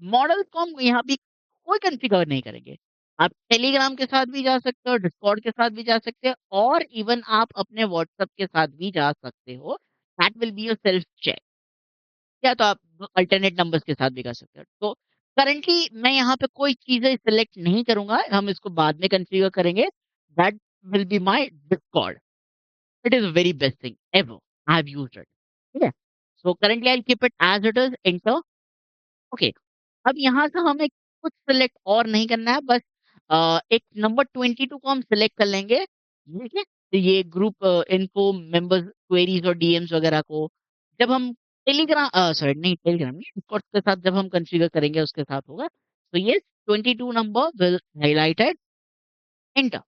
model को हम यहाँ पे कोई कॉन्फ़िगर नहीं करेंगे। आप टेलीग्राम के साथ भी जा सकते हो, डिस्कॉर्ड के साथ भी जा सकते हो और इवन आप अपने व्हाट्सएप के साथ भी जा सकते हो। That will be your self check. या तो आप अल्टरनेट नंबर्स के साथ भी कर सकते हो। तो करंटली मैं यहाँ पे कोई चीज़ें सिलेक्ट नहीं करूँगा, हम इसको बाद में कॉन्फ़िगर करेंगे। That will be my Discord. It is very best thing ever I have used it. ठीक है? So currently I will keep it as it is, enter. Okay. अब यहाँ से हमें कुछ सिलेक्ट और नहीं करना है, बस एक नंबर 22 को हम सिलेक्ट कर लेंगे। ठीक है? तो ये ग्रुप इन्फो मेंबर्स क्वेरीज और डीएम्स वगैरह को जब हम सॉरी नहीं, टेलीग्राम नहीं, डिस्कॉर्ड के साथ जब हम कॉन्फ़िगर करेंगे उसके साथ होगा। तो ये 22 नंबर विल हाइलाइटेड, एंटर।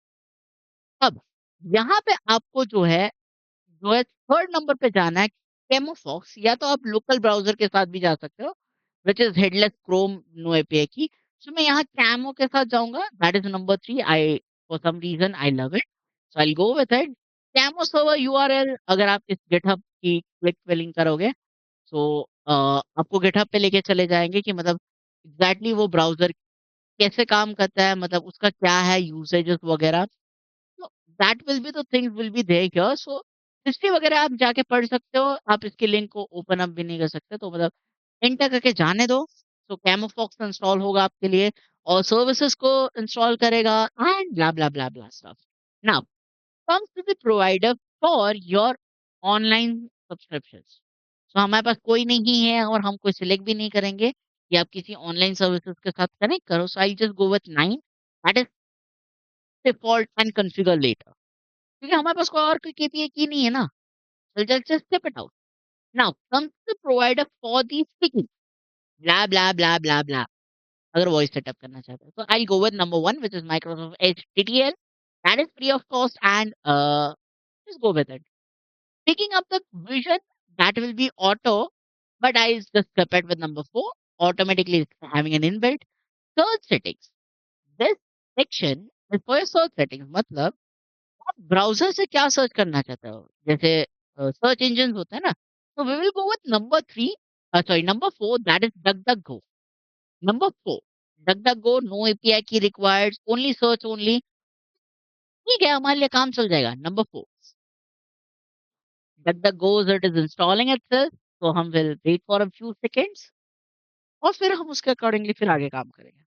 अब यहाँ पे आपको जो है थर्ड नंबर पे जाना है, कैमोफॉक्स। या तो आप लोकल ब्राउज़र के साथ भी जा सकते हो, which is headless Chrome no API key. So मैं यहाँ कैमो के साथ जाऊँगा, that is number 3। I for some reason I love it, so I will go with it. Camo server URL, अगर आप इस गिटहब की क्लिक पे लिंक करोगे, सो आपको गिटहब पे लेके चले जाएँगे कि मतलब एग्ज़ैक्टली वो ब्राउज़र कैसे काम करता है, मतलब उसका क्या है यूसेजेस वगैरह। तो that will be the things will be there here. So history वगैरह आप जाके पढ़ सकते हो, आप इसके लिंक को ओपन अप भी नहीं कर सकते, तो मतलब एंटर करके जाने दो। तो कैमोफॉक्स इंस्टॉल होगा आपके लिए और सर्विसेज को इंस्टॉल करेगा and blah blah blah blah stuff. Now comes to the provider for your online subscriptions. तो हमारे पास कोई नहीं है और हम कोई सिलेक्ट भी नहीं करेंगे कि आप किसी ऑनलाइन सर्विसेज के साथ कनेक्ट करो। So I just go with 9, that is default and configure later. क्योंकि हमारे पास कोई और कोई केपीआई की नहीं है ना, so just skip it out. Now comes the provider for the speaking, blah blah blah blah blah. अगर वॉइस सेटअप करना चाहते हो तो I go with number 1 which is Microsoft Edge TTL, that is free of cost and just go with it. Picking up the vision, that will be auto, but I just skip it with number 4. Automatically it's having an inbuilt search settings. This section is for your search settings. मतलब आप browser से क्या search करना चाहते हो? जैसे search engines होते हैं ना, तो we will go with number 3 sorry number 4, that is DuckDuckGo. Number 4 DuckDuckGo, no API key required, only search only. ठीक है, हमारे लिए काम चल जाएगा। Number 4 DuckDuckGo's it is installing itself, तो हम will wait for a few seconds और फिर हम उसके अकॉर्डिंगली फिर आगे काम करेंगे।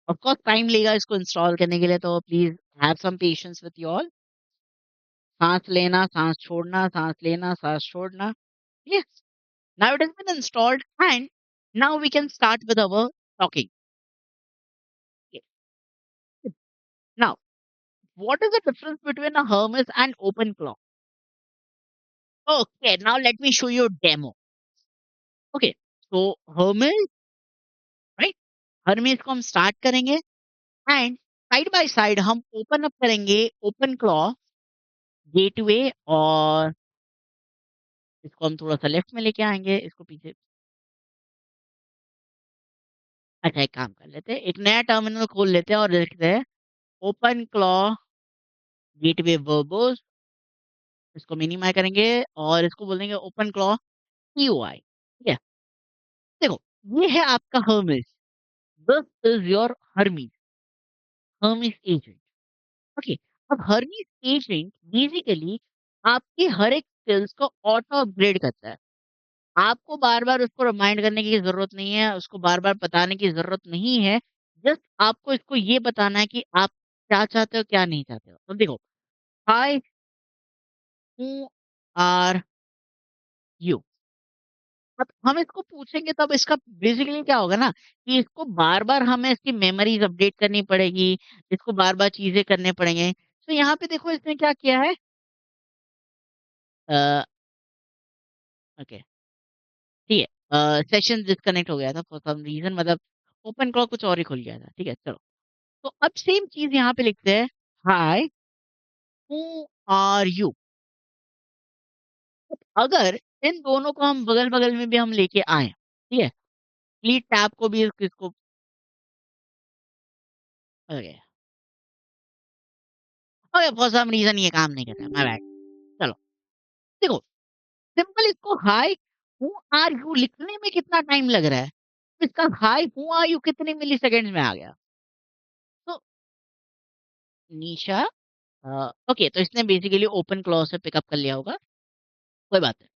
ऑफ कोर्स टाइम लेगा इसको इंस्टॉल करने के लिए, तो please have some patience with you all. साँस लेना, साँस छोड़ना, साँस लेना, साँस छोड़ना। Yes, now it has been installed and now we can start with our talking. Okay. Now, what is the difference between a Hermes and open claw? Okay, now let me show you a demo. Okay, so Hermes, right? Hermes को हम start करेंगे and side by side हम open up करेंगे open claw gateway और इसको हम थोड़ा सा लेफ्ट में लेके आएंगे इसको पीछे। अच्छा एक काम कर लेते हैं, एक नया टर्मिनल खोल लेते हैं और लिखते हैं ओपन क्लॉ गेटवे वर्बोस। इसको मिनिमाइज करेंगे और इसको बोल देंगे ओपन क्लॉ पीओआई। ठीक है, देखो ये है आपका Hermes, this is your Hermes Hermes agent. Okay, अब हर्मिस एजेंट बेसिकली आपके हर एक स्किल्स को ऑटो अपग्रेड करता है। आपको बार-बार उसको रिमाइंड करने की ज़रूरत नहीं है, उसको बार-बार बताने की ज़रूरत नहीं है। जस्ट आपको इसको ये बताना है कि आप क्या चाहते हो, क्या नहीं चाहते हो। तो देखो, हाय, हू आर यू? अब हम इसको पूछेंगे तब इसका बेसिकली क्या होगा ना कि इसको बार-बार हमें इसकी मेमोरीज़ अपडेट करनी पड़ेगी, इसको बार-बार चीज़ें करने पड़ेंगे। तो यहाँ पे देखो इसने क्या किया है अ, ओके, ठीक है। सेशन डिस्कनेक्ट हो गया था फॉर सम रीज़न, मतलब ओपन क्लॉक कुछ और ही खुल गया था। ठीक है, चलो। तो अब सेम चीज़ यहाँ पे लिखते हैं, हाय, हू आर यू? अगर इन दोनों को हम बगल-बगल में भी हम लेके आएँ, ठीक है? लीड टैब को भी इसको okay, okay for some reason ये काम नहीं कर रहा, माय बैड। चलो, देखो सिंपल इसको हाय, हू आर यू लिखने में कितना टाइम लग रहा है? इसका हाय, हू आर यू कितने मिलीसेकंड्स में आ गया। तो निशा ओके, तो इसने बेसिकली ओपन क्लॉज़ से पिकअप कर लिया होगा, कोई बात नहीं।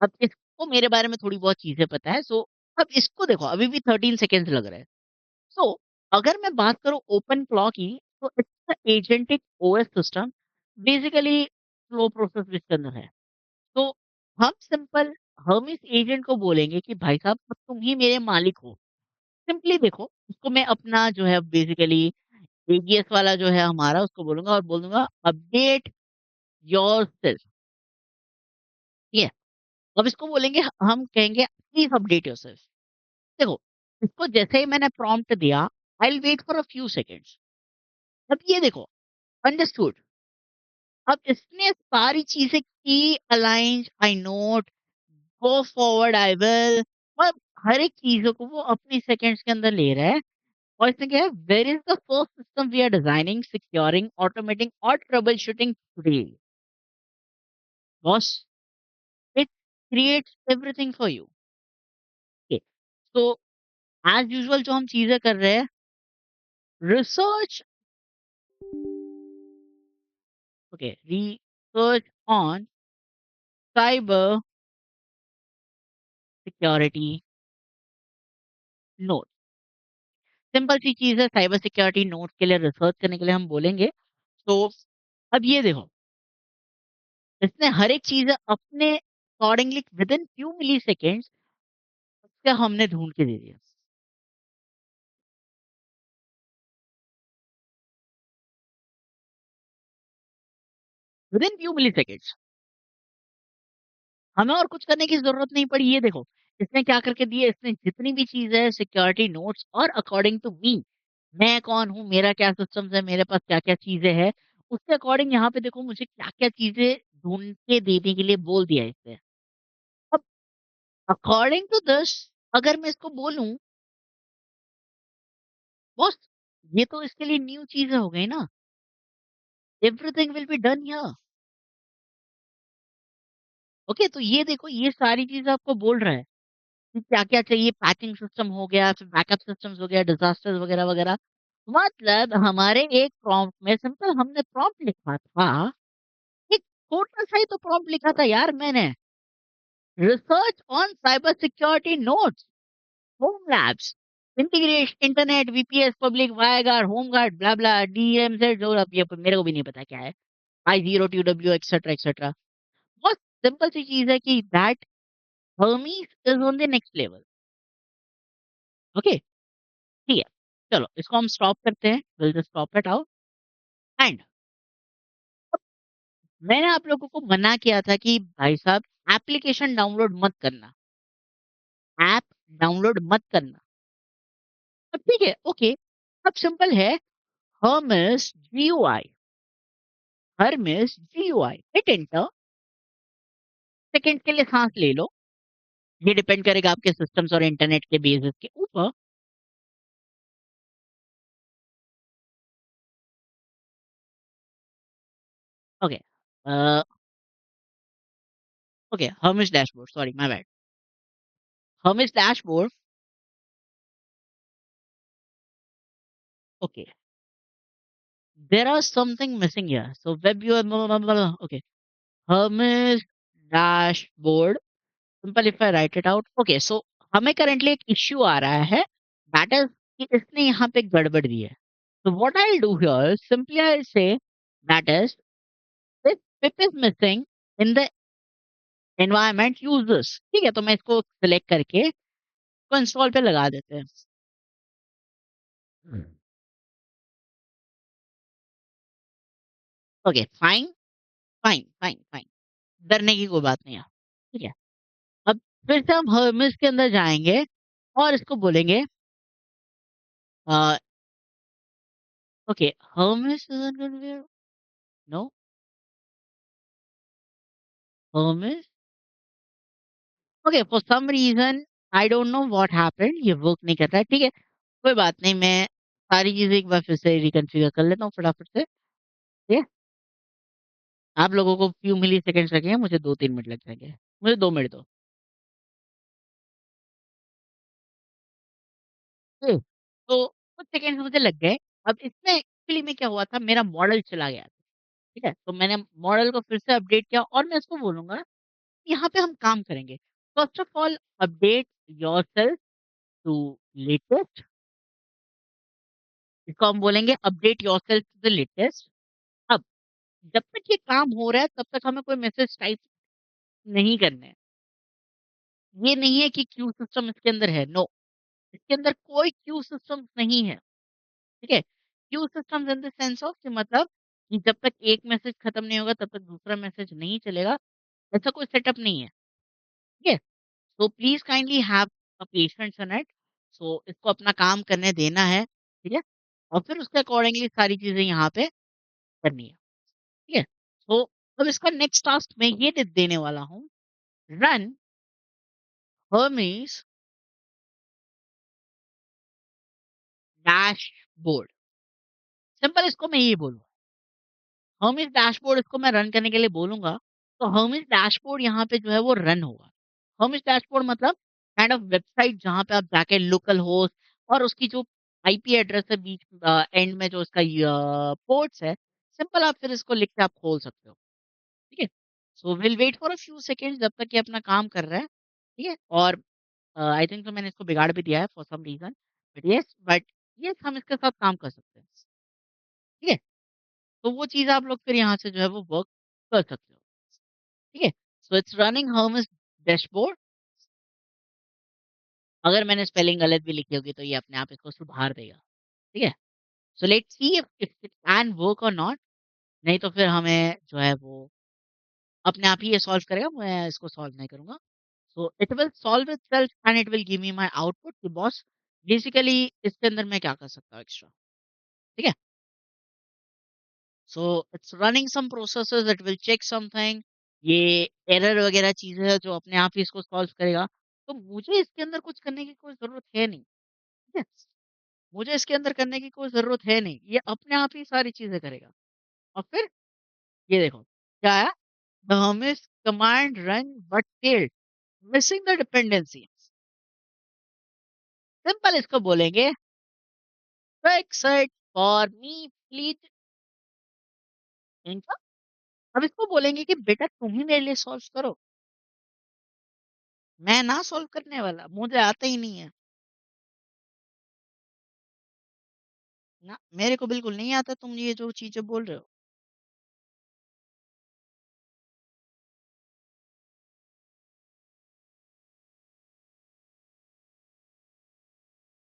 अब इसको मेरे बारे में थोड़ी बहुत चीज़ें पता है, सो अब इसको देखो अभी भी 13 सेकंड्स लग रहे हैं। सो अगर मैं बात करूँ ओपन क्लॉ की, तो it's a agentic OS system, basically slow process जिसके अंदर है। तो हम सिंपल हम इस एजेंट को बोलेंगे कि भाई साहब अब तुम ही मेरे मालिक हो। सिंपली देखो उसको मैं अपना जो है बेसिकली एजीएस वाला जो है हमारा उसको बोलूँगा और बोल दूँगा अपडेट योरसेल्फ। ठीक है? अब इसको बोलेंगे हम कहेंगे प्लीज़ अपडेट योरसेल्फ। देखो, इसको जैसे ही मैंने प्रॉम्प्ट दिया, I will wait for a few seconds. अब ये देखो, अंडरस्टूड। अब इसने सारी चीज़ें की, aligned, I note, go forward, I will, और हर एक चीज़ों को वो अपनी सेकंड्स के अंदर ले रहा है। और इसने क्या है, where is the first system we are designing, securing, automating और trouble shooting today? Boss, it creates everything for you. Okay, so as usual जो हम चीज़ें कर रहे हैं, research, okay, research on cyber security note. Simple सी चीज़ है, साइबर सिक्योरिटी नोट्स के लिए रिसर्च करने के लिए हम बोलेंगे। तो अब ये देखो, इसने हर एक चीज़ अपने अकॉर्डिंगली विदिन फ्यू मिलीसेकंड्स उसका हमने ढूँढ के दे दिया। Within few milliseconds. हमें और कुछ करने की ज़रूरत नहीं पड़ी। ये देखो, इसने क्या करके दिए, इसने जितनी भी चीज़ें हैं सिक्योरिटी नोट्स और अकॉर्डिंग टू मी, मैं कौन हूँ, मेरा क्या सिस्टम्स है, मेरे पास क्या-क्या चीज़ें हैं, उसके अकॉर्डिंग यहाँ पे देखो मुझे क्या-क्या चीज़ें ढूँढ के देने के लिए बोल दिया है इसने। अब अकॉर्डिंग टू दिस अगर मैं इसको बोलूँ, बॉस ये तो इसके लिए न्यू चीज़ें हो गई ना, everything will be done here. Okay, तो ये देखो ये सारी चीज़ें आपको बोल रहा है कि क्या-क्या चाहिए, पैकिंग सिस्टम हो गया, फिर बैकअप सिस्टम्स हो गया, डिज़ास्टर्स वगैरह-वगैरह। मतलब हमारे एक प्रॉम्प्ट में सिंपल हमने प्रॉम्प्ट लिखा था, एक छोटा-सा ही तो प्रॉम्प्ट लिखा था यार मैंने, research on cyber security notes, home labs, internet, VPS, public WireGuard, homeguard, blah blah, DMZ, जो अब ये मेरे को भी नहीं पता क्या है, आई0 TW एक्सेट्रा एक्सेट्रा। बहुत सिंपल सी चीज़ है कि that Hermes is on the next level. Okay, ठीक है। चलो इसको हम स्टॉप करते हैं, will just stop it out and मैंने आप लोगों को मना किया था कि भाई साहब एप्लीकेशन डाउनलोड मत करना, ऐप डाउनलोड मत करना। अब ठीक है, ओके, अब सिंपल है, Hermès GUI, Hermès GUI, hit enter, second के लिए सांस ले लो। ये डिपेंड करेगा आपके सिस्टम्स और इंटरनेट के बेसिस के ऊपर। Okay, okay, Hermes dashboard, sorry my bad, Hermes dashboard. Okay, there are something missing here, so web UI, okay, Hermes dashboard, simple if I write it out, okay, so हमें currently एक issue आ रहा है, that is कि इसने यहाँ पे गड़बड़ दी है। So what I'll do here is simply I'll say that is this pip is missing in the environment users, ठीक है, तो मैं इसको सिलेक्ट करके इसको इंस्टॉल पे लगा देते हैं। Okay, fine, fine, fine, fine, डरने की कोई बात नहीं है, ठीक है। अब फिर से हम हर्मिस के अंदर जाएंगे और इसको बोलेंगे, okay, Hermes no, Hermes, okay, for some reason I don't know what happened, ये वर्क नहीं कर रहा है, ठीक है, कोई बात नहीं, मैं सारी चीजें एक बार फिर से रिकॉन्फ़िगर कर लेता हूँ फटाफट से, ठीक है? आप लोगों को फ्यू मिली सेकंड्स लगेंगे, मुझे 2-3 मिनट लग जाएँगे। मुझे 2 मिनट दो। हुँ। तो कुछ सेकंड्स मुझे लग गए। अब इसमें एक्चुअली में क्या हुआ था, मेरा मॉडल चला गया था, ठीक है? तो मैंने मॉडल को फिर से अपडेट किया और मैं इसको बोलूँगा, यहाँ पे हम काम करेंगे। First of all update yourself to latest, इसको हम बोलेंगे update yourself to the latest. अब जब तक ये काम हो रहा है, तब तक हमें कोई मैसेज टाइप नहीं करने हैं। ये नहीं है कि क्यू सिस्टम इसके अंदर है, नो, इसके अंदर कोई क्यू सिस्टम नहीं है, ठीक है? Q systems in the sense of कि मतलब कि जब तक एक मैसेज खत्म नहीं होगा तब तक दूसरा मैसेज नहीं चलेगा, ऐसा कोई सेटअप नहीं है, ठीक है? So please kindly have patience in it. So इसको अपना काम करने देना है, ठीक है? और फिर उसके अकॉर्डिंगली सारी चीज़ें यहाँ पे करनी है, ठीक है? सो अब इसका नेक्स्ट टास्क मैं ये देने वाला हूँ, रन हर्मीज़ डैशबोर्ड, सिंपल इसको मैं ये बोलूँगा। हर्मीज़ डैशबोर्ड इसको मैं रन करने के लिए बोलूँगा, तो हर्मीज़ डैशबोर्ड यहाँ पे जो है वो रन होगा। हर्मीज़ डैशबोर्ड मतलब काइंड ऑफ वेबसाइट जहाँ पे आप जाके लोकल होस्ट और उसकी जो आईपी एड्रेस है बीच एंड में जो इसका पोर्ट्स है, सिंपल आप फिर इसको लिख के आप खोल सकते हो, ठीक है? So will wait for a few seconds जब तक ये अपना काम कर रहा है, ठीक है? और आई थिंक तो मैंने इसको बिगाड़ भी दिया है for some reason, but yes हम इसके साथ काम कर सकते हैं, ठीक है? तो वो चीज़ आप लोग फिर यहाँ से जो है वो वर्क कर सकते हो। ठीक है? So it's running Hermès dashboard. अगर मैंने स्पेलिंग गलत भी लिखी होगी तो ये अपने आप इसको सुधार देगा। ठीक है? So let's see if it can work और नॉट, नहीं तो फिर हमें जो है वो अपने आप ही ये सॉल्व करेगा, मैं इसको सॉल्व नहीं करूँगा। सो it will solve itself and it will give me my output कि बॉस बेसिकली इसके अंदर मैं क्या कर सकता हूँ एक्स्ट्रा। ठीक है? So it's running some processes, it will check something, ये एरर वगैरह चीज़ें हैं जो अपने आप ही इसको सॉल्व करेगा। तो मुझे इसके अंदर कुछ करने की कोई ज़रूरत है नहीं, ठीक है? मुझे इसके अंदर करने की कोई ज़रूरत है नहीं, ये अपने आप ही सारी चीज़ें करेगा। और फिर ये देखो, क्या आया? The Hermès command run but failed, missing the dependency. Simple इसको बोलेंगे fix it for me please इनका। अब इसको बोलेंगे कि बेटा तुम ही मेरे लिए सॉल्व करो, मैं ना सॉल्व करने वाला, मुझे आता ही नहीं है। ना, मेरे को बिल्कुल नहीं आता तुम ये जो चीज़ें बोल रहे हो।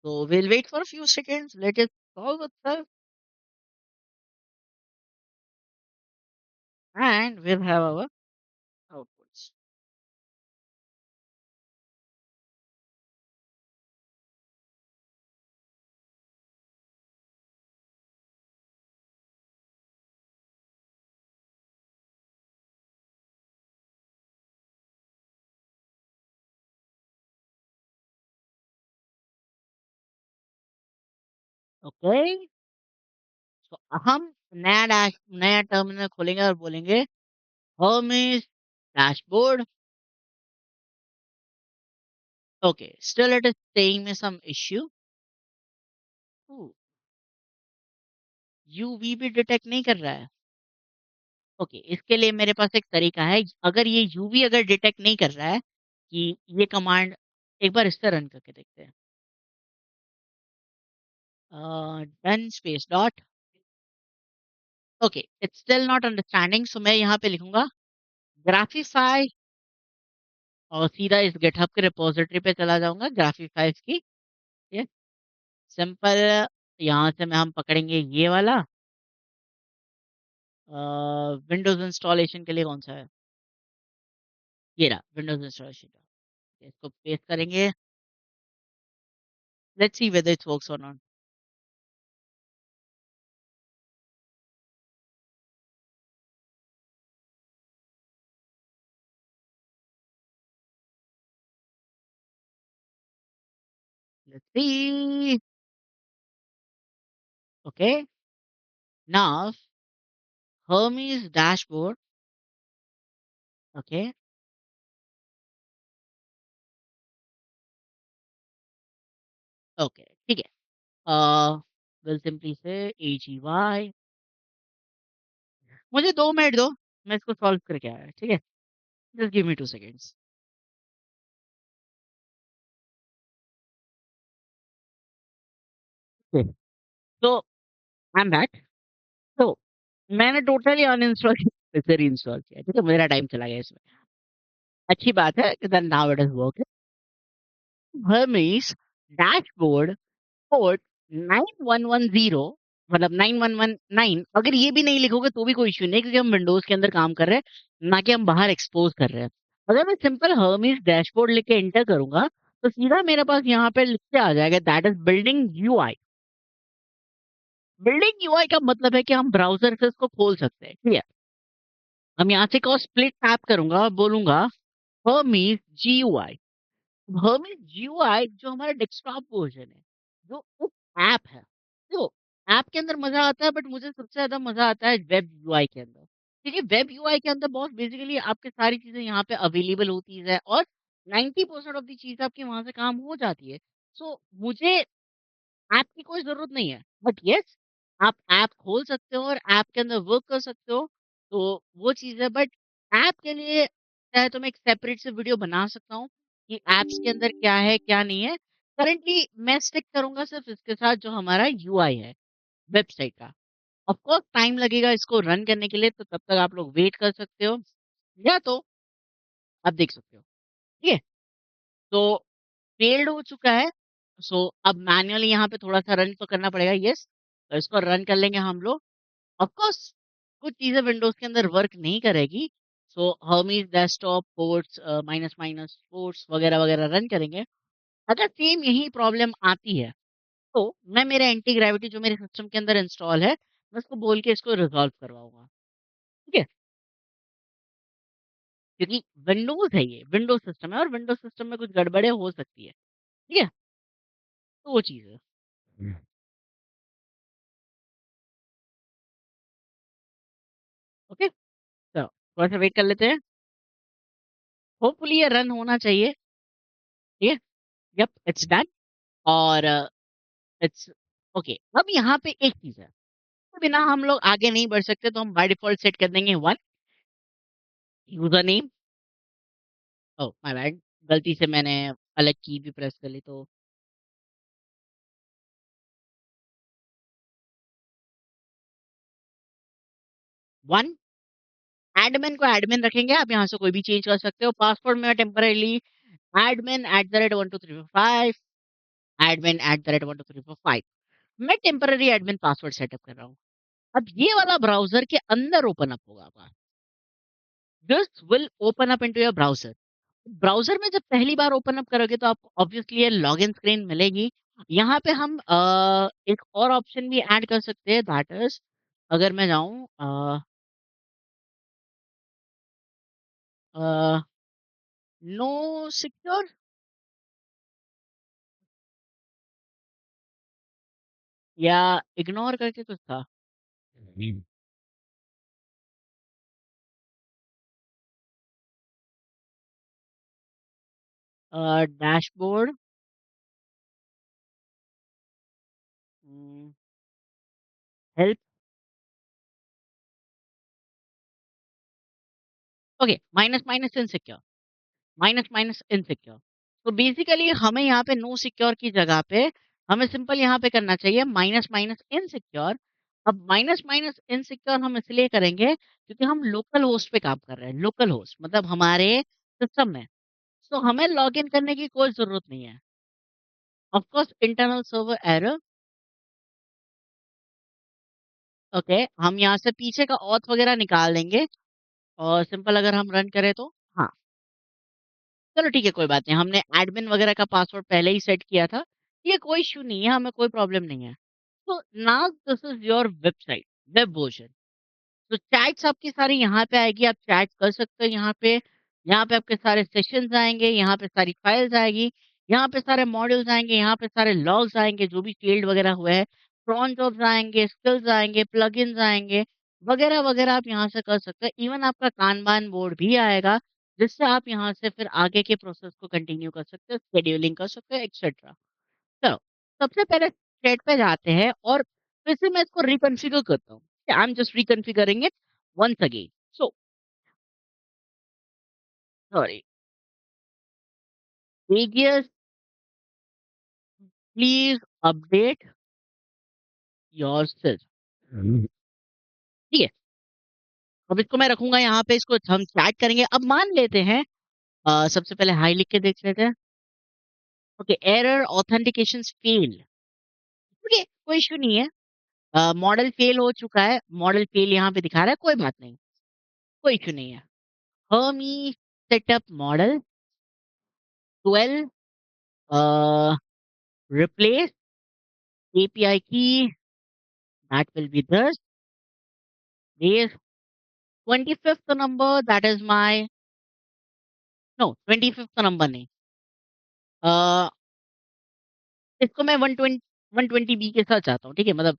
So we'll wait for a few seconds, let it solve itself, and we'll have our outputs. Okay? तो हम नया टर्मिनल खोलेंगे और बोलेंगे Hermes dashboard. Okay, still it is saying me some issue. Oh! UV भी डिटेक्ट नहीं कर रहा है। ओके, इसके लिए मेरे पास एक तरीका है। अगर ये यूवी अगर डिटेक्ट नहीं कर रहा है कि ये कमांड, एक बार इससे रन करके देखते हैं। Done space dot. Okay, it's still not understanding, so मैं यहाँ पे लिखूँगा ग्राफिफाई और सीधा इस गिटहब के रिपॉजिटरी पे चला जाऊँगा ग्राफिफाई की। ये सिंपल, यहाँ से मैं हम पकड़ेंगे ये वाला विंडोज़ इंस्टॉलेशन के लिए कौन-सा है? ये रहा विंडोज़ इंस्टॉलेशन का। इसको पेस्ट करेंगे। Let's see whether it works और not. Let's see. Okay, now Hermes dashboard, okay, okay, ठीक है। Will simply say AGY। मुझे 2 मिनट दो, मैं इसको सॉल्व करके आया, ठीक है? Just give me 2 seconds. Okay, तो आई एम बैक। तो मैंने टोटली अनइंस्टॉल किया, फिर से रीइंस्टॉल किया, ठीक है? मेरा टाइम चला गया इसमें। अच्छी बात है कि then now it is working. Hermes dashboard port 9110, मतलब 9119, अगर ये भी नहीं लिखोगे तो भी कोई इश्यू नहीं, क्योंकि हम विंडोज़ के अंदर काम कर रहे हैं, ना कि हम बाहर एक्सपोज़ कर रहे हैं। अगर मैं सिंपल हर्मीज़ डैशबोर्ड लिख के एंटर करूँगा, तो सीधा मेरे पास यहाँ पे लिख के आ जाएगा that is building UI. Building UI का मतलब है कि हम ब्राउज़र से इसको खोल सकते हैं, ठीक है? हम यहाँ से को स्प्लिट टैप करूँगा और बोलूँगा हर्मीज़ जीयूआई। हर्मीज़ जीयूआई जो हमारा डेस्कटॉप वर्ज़न है, जो एक ऐप है। देखो, ऐप के अंदर मज़ा आता है, बट मुझे सबसे ज़्यादा मज़ा आता है वेब यूआई के अंदर। क्योंकि वेब यूआई के अंदर बहुत बेसिकली आपकी सारी चीज़ें यहाँ पे अवेलेबल होती है और 90% ऑफ द चीज़ आपकी वहाँ से काम हो जाती है। सो मुझे ऐप की कोई ज़रूरत नहीं है। बट येस, आप ऐप खोल सकते हो और ऐप के अंदर वर्क कर सकते हो, तो वो चीज़ है। बट ऐप के लिए चाहे तो मैं एक सेपरेट से वीडियो बना सकता हूँ कि ऐप्स के अंदर क्या है, क्या नहीं है। करंटली मैं स्टिक करूँगा सिर्फ़ इसके साथ जो हमारा यूआई है, वेबसाइट का। ऑफ कोर्स टाइम लगेगा इसको रन करने के लिए, तो तब तक आप लोग वेट कर सकते हो या तो आप देख सकते हो। ठीक है? तो फेल्ड हो चुका है, सो अब मैन्युअली यहाँ पे थोड़ा-सा रन तो करना पड़ेगा, येस। तो इसको रन कर लेंगे हम लोग। ऑफ कोर्स कुछ चीज़ें विंडोज़ के अंदर वर्क नहीं करेगी, so Hermes desktop ports minus minus ports वगैरह-वगैरह रन करेंगे। अगर सेम यही प्रॉब्लम आती है, तो मैं मेरा एंटी ग्रेविटी जो मेरे सिस्टम के अंदर इंस्टॉल है, मैं उसको बोल के इसको रिज़ॉल्व करवाऊँगा। ठीक है? क्योंकि विंडोज़ है ये, विंडोज़ सिस्टम है और विंडोज़ सिस्टम में कुछ गड़बड़ें हो सकती है। ठीक है? तो वो चीज़ है। हुँ। ओके? तो थोड़ा-सा वेट कर लेते हैं। होपफुली ये रन होना चाहिए। ठीक है? यप, इट्स डन और इट्स ओके। अब यहाँ पे एक चीज़ है, तो बिना हम लोग आगे नहीं बढ़ सकते, तो हम बाय डिफ़ॉल्ट सेट कर देंगे 1 user name. Oh my bad, गलती से मैंने अलग की भी प्रेस कर ली, तो 1 एडमिन को एडमिन रखेंगे, आप यहाँ से कोई भी चेंज कर सकते हो। पासवर्ड में टेम्परेरीली एडमिन @12345। admin@12345 मैं टेम्पररी एडमिन पासवर्ड सेटअप कर रहा हूँ। अब ये वाला ब्राउज़र के अंदर ओपन अप होगा आपका। This will open up into your browser. Browser में जब पहली बार ओपन अप करोगे तो आपको ऑब्वियसली ये लॉगिन स्क्रीन मिलेगी। यहाँ पे हम एक और ऑप्शन भी ऐड कर सकते हैं दैट इज़ अगर मैं जाऊँ अ, नो सिक्योर या इग्नोर करके कुछ था। Dashboard um, help okay minus minus insecure minus minus insecure. तो बेसिकली हमें यहाँ पे नो सिक्योर की जगह पे हमें सिंपल यहाँ पे करना चाहिए माइनस माइनस इनसिक्योर। अब माइनस माइनस इनसिक्योर हम इसलिए करेंगे क्योंकि हम लोकल होस्ट पे काम कर रहे हैं। लोकल होस्ट मतलब हमारे सिस्टम में। तो हमें लॉगिन करने की कोई ज़रूरत नहीं है। Of course internal server error okay हम यहाँ से पीछे का ऑथ वगैरह निकाल देंगे और सिंपल अगर हम रन करें तो हाँ, चलो ठीक है कोई बात नहीं। हमने एडमिन वगैरह का पासवर्ड पहले ही सेट किया था। ये कोई इश्यू नहीं है, हमें कोई प्रॉब्लम नहीं है। तो now this is your website, web version. तो चैट्स आपकी सारी यहाँ पे आएगी, आप चैट कर सकते हो यहाँ पे। यहाँ पे आपके सारे सेशंस आएँगे, यहाँ पे सारी फाइल्स आएगी, यहाँ पे सारे मॉड्यूल्स आएँगे, यहाँ पे सारे लॉग्स आएँगे, जो भी फ़ील्ड वगैरह हुए हैं, cron जॉब्स आएँगे, स्किल्स आएँगे, प्लगइन्स आएँगे, वगैरह-वगैरह आप यहाँ से कर सकते हैं। इवन आपका कानबान बोर्ड भी आएगा, जिससे आप यहाँ से फिर आगे के प्रोसेस को कंटिन्यू कर सकते हो, शेड्यूलिंग कर सकते हो, एक्सेट्रा। चलो, सबसे पहले चैट पे जाते हैं और फिर से मैं इसको रिकॉन्फ़िगर करता हूँ। I am just reconfiguring it once again. So sorry, Aegis please update yourself. ठीक है? अब इसको मैं रखूँगा यहाँ पे, इसको हम चैट करेंगे। अब मान लेते हैं सबसे पहले हाय लिख के देख लेते हैं। Okay, error authentications failed. Okay, कोई इश्यू नहीं है। मॉडल फेल हो चुका है, मॉडल फेल यहाँ पे दिखा रहा है, कोई बात नहीं, कोई इश्यू नहीं है। Hermes setup model 12 replace API key that will be this base 25th number that is my no 25th number नहीं अ, इसको मैं 120 120 बी के साथ चाहता हूँ ठीक है मतलब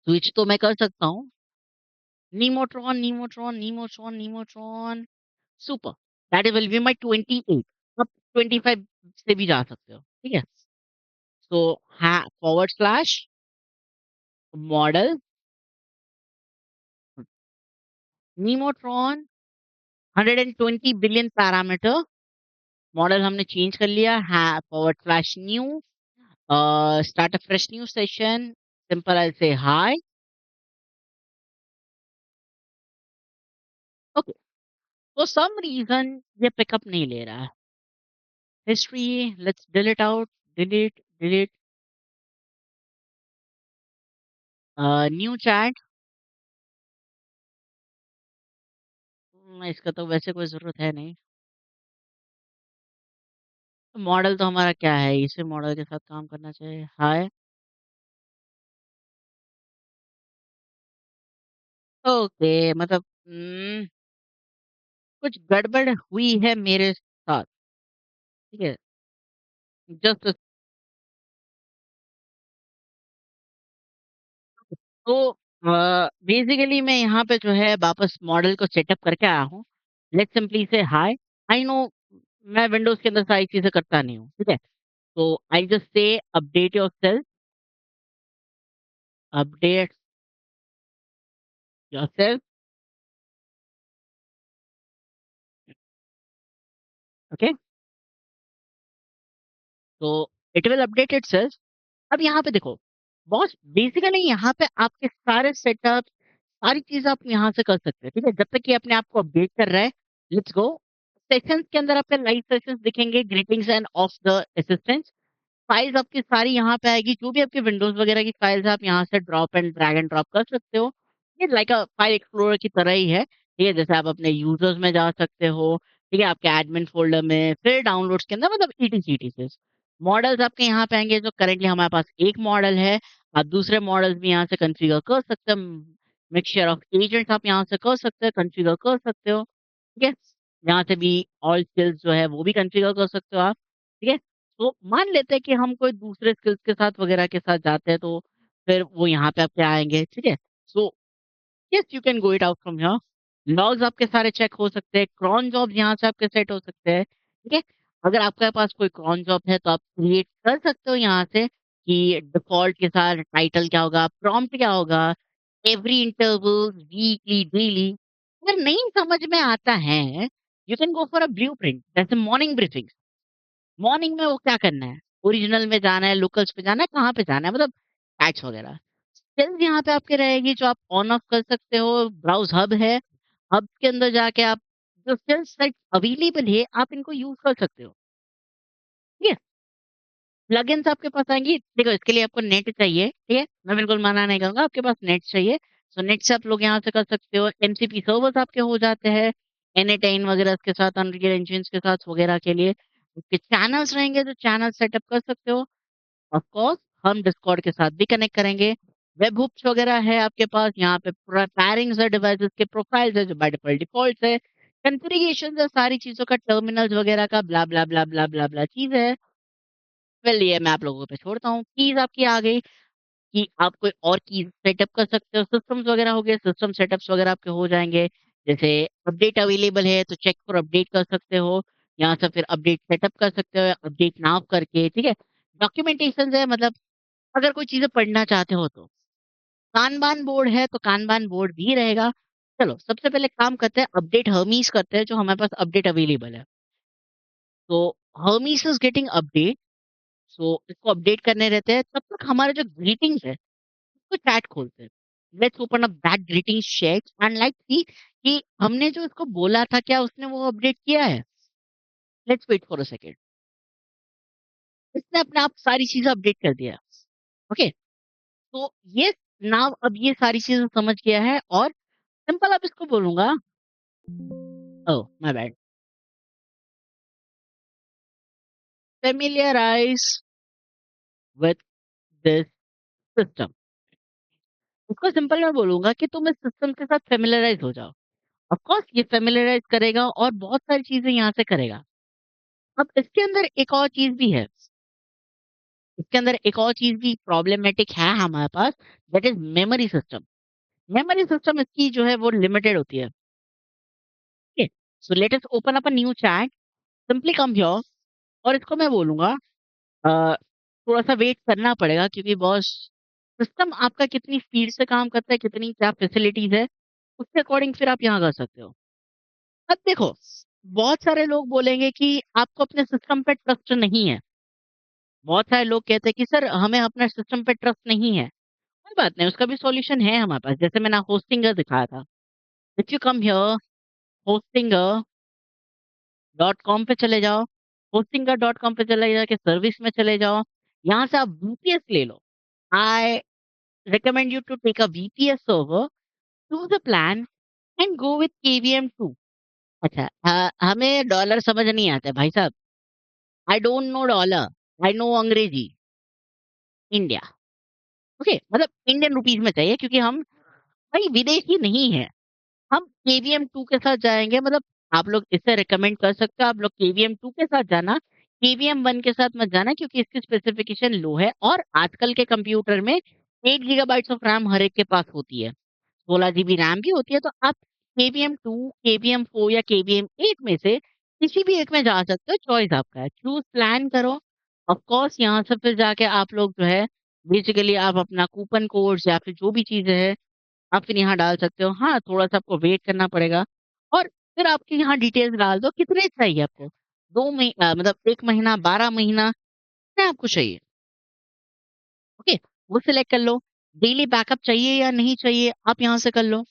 स्विच तो मैं कर सकता हूँ Nemotron super that will be my 28 आप 25 से भी जा सकते हो ठीक है so forward slash model Nemotron 120 billion parameter model हमने चेंज कर लिया है forward slash new start a fresh new session simple I say hi okay for some reason ये पिकअप नहीं ले रहा है history let's delete out delete delete new chat इसका तो वैसे कोई जरूरत है नहीं मॉडल तो हमारा क्या है इसी मॉडल के साथ काम करना चाहिए हाय ओके मतलब कुछ गड़बड़ हुई है मेरे साथ ठीक है जस्ट तो बेसिकली मैं यहाँ पे जो है वापस मॉडल को सेटअप करके आया हूँ। लेट्स सिंपली से हाय आई नो मैं विंडोज़ के अंदर सारी चीज़ें करता नहीं हूँ, ठीक है? तो I just say update yourself update yourself okay? तो इट विल अपडेट इटसेल्फ अब यहाँ पे देखो, बॉस बेसिकली यहाँ पे आपके सारे सेटअप, सारी चीज़ आप यहाँ से कर सकते हैं, ठीक है? जब तक ये अपने आप को अपडेट कर रहा है, लेट्स गो। सेशंस के अंदर आपके लाइव सेशंस दिखेंगे, greetings end of the assistants. Files आपकी सारी यहाँ पे आएगी, जो भी आपके विंडोज़ वगैरह की फाइल्स आप यहाँ से drop and drag and drop कर सकते हो। ये लाइक अ फाइल एक्सप्लोरर की तरह ही है, ठीक है? जैसे आप अपने यूज़र्स में जा सकते हो, ठीक है? आपके एडमिन फ़ोल्डर में, फिर डाउनलोड्स के अंदर मतलब ईटीसी-ईटीसी। मॉडल्स आपके यहाँ पे आएँगे, जो करंटली हमारे पास एक मॉडल है, आप दूसरे मॉडल्स भी यहाँ से कॉन्फ़िगर कर सकते हो। मिक्सचर ऑफ एजेंट्स आप यहाँ से कर सकते हो, कॉन्फ़िगर कर सकते हो, ठीक है? यहाँ से भी ऑल स्किल्स जो है वो भी कॉन्फ़िगर कर सकते हो आप, ठीक है? तो मान लेते हैं कि हम कोई दूसरे स्किल्स के साथ वगैरह के साथ जाते हैं, तो फिर वो यहाँ पे आपके आएँगे, ठीक है? So yes you can go it out from here. Logs आपके सारे चेक हो सकते हैं, क्रॉन जॉब्स यहाँ से आपके सेट हो सकते हैं, ठीक है? अगर आपके पास कोई क्रॉन जॉब है तो आप क्रिएट कर सकते हो यहाँ से कि डिफ़ॉल्ट के साथ टाइटल क्या होगा, प्रॉम्प्ट क्या होगा, एवरी इंटरवल, वीकली, डेली। अगर नहीं समझ में आता है, you can go for a blueprint जैसे मॉर्निंग ब्रीफिंग। मॉर्निंग में वो क्या करना है? ओरिजिनल में जाना है, लोकल्स पे जाना है, कहाँ पे जाना है? मतलब पैच वगैरह। स्किल्स यहाँ पे आपके रहेगी जो आप ऑन ऑफ कर सकते हो, ब्राउज़ हब है, हब के अंदर जाके आप जो स्किल्स सेट अवेलेबल है, आप इनको यूज़ कर सकते हो, ठीक है? प्लगइन्स आपके पास आएँगी, देखो इसके लिए आपको नेट चाहिए, ठीक है? मैं बिल्कुल मना नहीं करूँगा, आपके पास नेट चाहिए, सो नेट से आप लोग यहाँ से कर सकते हो, एमसीपी सर्वर्स आपके हो जाते हैं, एन8 वगैरह के साथ, अनरियल इंजिन्स के साथ वगैरह के लिए। आपके चैनल्स रहेंगे, जो चैनल सेटअप कर सकते हो। ऑफ कोर्स हम डिस्कॉर्ड के साथ भी कनेक्ट करेंगे। वेब हुक्स वगैरह है आपके पास, यहाँ पे पेयरिंग्स है, डिवाइसेज़ के प्रोफाइल्स है जो बाय डिफ़ॉल्ट डिफ़ॉल्ट्स है। कॉन्फ़िगरेशंस है सारी चीज़ों का, टर्मिनल्स वगैरह का ब्ला, ब्ला, ब्ला, ब्ला, ब्ला, ब्ला चीज़ है। वेल ये मैं आप लोगों पे छोड़ता हूँ। कीज़ आपकी आ गई कि आप कोई और कीज़ सेटअप कर सकते हो। सिस्टम्स वगैरह हो गए, सिस्टम सेटअप्स वगैरह आपके हो जाएँगे। जैसे अपडेट अवेलेबल है तो चेक फॉर अपडेट कर सकते हो। यहाँ से फिर अपडेट सेटअप कर सकते हो, अपडेट नाउ करके, ठीक है? डॉक्यूमेंटेशंस है, मतलब अगर कोई चीज़ें पढ़ना चाहते हो तो। कानबान बोर्ड है तो कानबान बोर्ड भी रहेगा। चलो सबसे पहले काम करते हैं, अपडेट हर्मीज़ करते हैं, जो हमारे पास अपडेट अवेलेबल है। तो हर्मीज़ इज़ गेटिंग अपडेट, सो इसको अपडेट करने रहते हैं। तब तक हमारे जो ग्रीटिंग्स है, उसको चैट खोलते हैं। Let's open up that greetings chat and like see कि हमने जो इसको बोला था, क्या उसने वो अपडेट किया है? Let's wait for a second. इसने अपने आप सारी चीज़ें अपडेट कर दिया। ओके? तो ये नाउ अब ये सारी चीज़ें समझ गया है, और सिंपल अब इसको बोलूँगा, oh my bad, familiarize with this system। इसको सिंपल मैं बोलूँगा कि तुम इस सिस्टम के साथ फ़ैमिलियराइज़ हो जाओ। ऑफ़ कोर्स ये फ़ैमिलियराइज़ करेगा और बहुत सारी चीज़ें यहाँ से करेगा। अब इसके अंदर एक और चीज़ भी है, इसके अंदर एक और चीज़ भी प्रॉब्लमैटिक है हमारे पास, that is memory system. Memory system इसकी जो है वो लिमिटेड होती है, ठीक है? So let us open up a new chat, simply come here, और इसको मैं बोलूँगा अ, थोड़ा-सा वेट करना पड़ेगा क्योंकि बॉस सिस्टम आपका कितनी स्पीड से काम करता है, कितनी क्या फैसिलिटीज़ है, उसके अकॉर्डिंग फिर आप यहाँ कर सकते हो। अब देखो, बहुत सारे लोग बोलेंगे कि आपको अपने सिस्टम पे ट्रस्ट नहीं है। बहुत सारे लोग कहते हैं कि सर हमें अपने सिस्टम पे ट्रस्ट नहीं है। कोई बात नहीं, उसका भी सॉल्यूशन है हमारे पास। जैसे मैंने होस्टिंगर दिखाया था। If you come here, Hostinger dot com पे चले जाओ। होस्टिंगर डॉट कॉम पे चले जाके सर्विस में चले जाओ। यहाँ से आप वीपीएस ले लो। I recommend you to take a VPS server, choose a plan and go with KVM 2। अच्छा, हमें डॉलर समझ नहीं आता है भाई साहब। आई don't no dollar, I know अंग्रेजी, इंडिया। ओके, मतलब इंडियन रुपीज़ में चाहिए क्योंकि हम भाई विदेशी नहीं हैं। हम केवीएम 2 के साथ जाएँगे, मतलब आप लोग इसे रिकमेंड कर सकते हो, आप लोग केवीएम 2 के साथ जाना, केवीएम 1 के साथ मत जाना क्योंकि इसकी स्पेसिफिकेशन लो है, और आजकल के कंप्यूटर में 8 गीगाबाइट्स ऑफ रैम हर एक के पास होती है। 16 जीबी रैम भी होती है, तो आप केवीएम 2, केवीएम 4 या केवीएम 8 में से किसी भी एक में जा सकते हो, चॉइस आपका है। चूज़ प्लान करो, ऑफ कोर्स यहाँ से फिर जाके आप लोग जो है बेसिकली आप अपना कूपन कोड्स या फिर जो भी चीज़ें हैं, आप फिर यहाँ डाल सकते हो। हाँ, थोड़ा-सा आपको वेट करना पड़ेगा, और फिर आपके यहाँ डिटेल्स डाल दो, कितने चाहिए आपको? 2 मतलब 1 महीना, 12 महीना, कितने आपको चाहिए? ओके, वो सिलेक्ट कर लो। डेली बैकअप चाहिए या नहीं चाहिए, आप यहाँ से कर लो।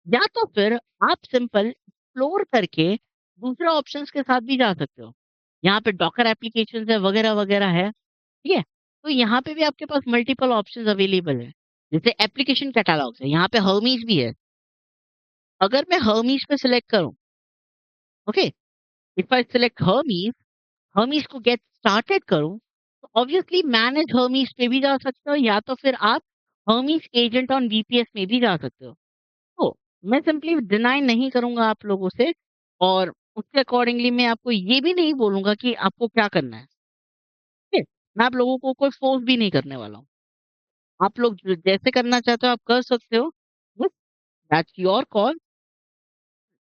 या तो फिर आप सिंपल एक्सप्लोर करके दूसरे ऑप्शंस के साथ भी जा सकते हो। यहाँ पे डॉकर एप्लीकेशंस है, वगैरह-वगैरह है। ठीक है? तो यहाँ पे भी आपके पास मल्टीपल ऑप्शंस अवेलेबल है। जैसे एप्लीकेशन कैटलॉग्स है, यहाँ पे हर्मीज़ भी है। अगर मैं हर्मीज़ पे सिलेक्ट करूँ, ओके? इफ आई सिलेक्ट हर्मीज़, हर्मीज़ को गेट स्टार्टेड करूँ, तो ऑब्वियसली मैनेज हर्मीज़ पे भी जा सकते हो या तो फिर आप हर्मीज़ एजेंट ऑन वीपीएस में भी जा सकते हो। तो मैं सिंपली डिनाई नहीं करूँगा आप लोगों से और उसके अकॉर्डिंगली मैं आपको ये भी नहीं बोलूँगा कि आपको क्या करना है, ठीक है? मैं आप लोगों को कोई फोर्स भी नहीं करने वाला हूँ। आप लोग ज जैसे करना चाहते हो आप कर सकते हो। बस that's your call.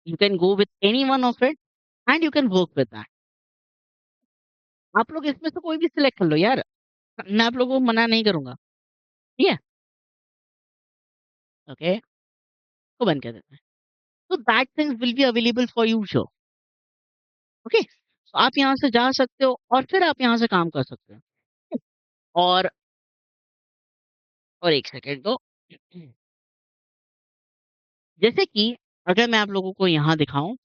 You can go with any one of it and you can work with that. आप लोग इसमें से कोई भी सिलेक्ट कर लो यार। मैं आप लोगों को मना नहीं करूँगा। ठीक है? ओके, तो बंद कर देते हैं। तो that things will be available for you show. Okay? तो आप यहाँ से जा सकते हो और फिर आप यहाँ से काम कर सकते हो। और 1 सेकंड दो। जैसे कि अगर मैं आप लोगों को यहाँ दिखाऊँ,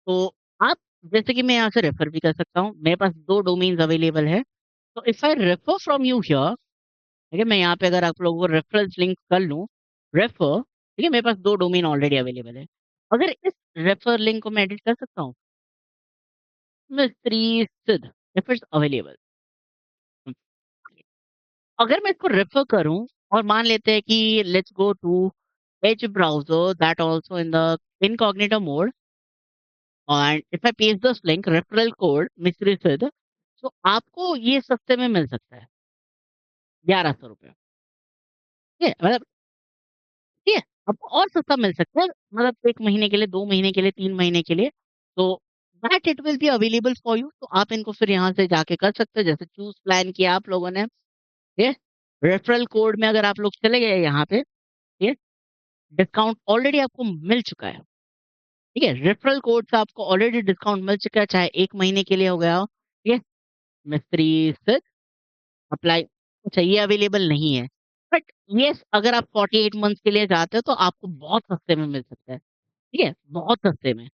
तो आप जैसे कि मैं यहाँ से रेफर भी कर सकता हूँ। मेरे पास 2 डोमेन्स अवेलेबल है। तो if I refer from you here, ठीक है? मैं यहाँ पे अगर आप लोगों को रेफरेंस लिंक कर लूँ, रेफर, ठीक है? मेरे पास 2 डोमेन ऑलरेडी अवेलेबल है। अगर इस रेफर लिंक को मैं एडिट कर सकता हूँ, मिस्त्री सिद्ध, इफ इट्स अवेलेबल। अगर मैं इसको रेफर करूँ और मान लेते हैं कि let's go to Edge browser that also in the incognito mode and if I paste this link referral code मिस्त्री सिद्ध, तो आपको ये सस्ते में मिल सकता है, ₹1100। ठीक है? मतलब ठीक है? आपको और सस्ता मिल सकता है, मतलब 1 महीने के लिए, 2 महीने के लिए, 3 महीने के लिए। तो that it will be available for you. तो आप इनको फिर यहाँ से जाके कर सकते हो, जैसे चूज़ प्लान किया आप लोगों ने, ठीक है? रेफरल कोड में अगर आप लोग चले गए यहाँ पे, ठीक है? डिस्काउंट ऑलरेडी आपको मिल चुका है, ठीक है? रेफरल कोड से आपको ऑलरेडी डिस्काउंट मिल चुका है, चाहे 1 महीने के लिए हो गया हो, ठीक है? मिस्त्री से अप्लाई, अच्छा ये अवेलेबल नहीं है। बट येस, अगर आप 48 मंथ्स के लिए जाते हो तो आपको बहुत सस्ते में मिल सकता है, ठीक है? बहुत सस्ते में।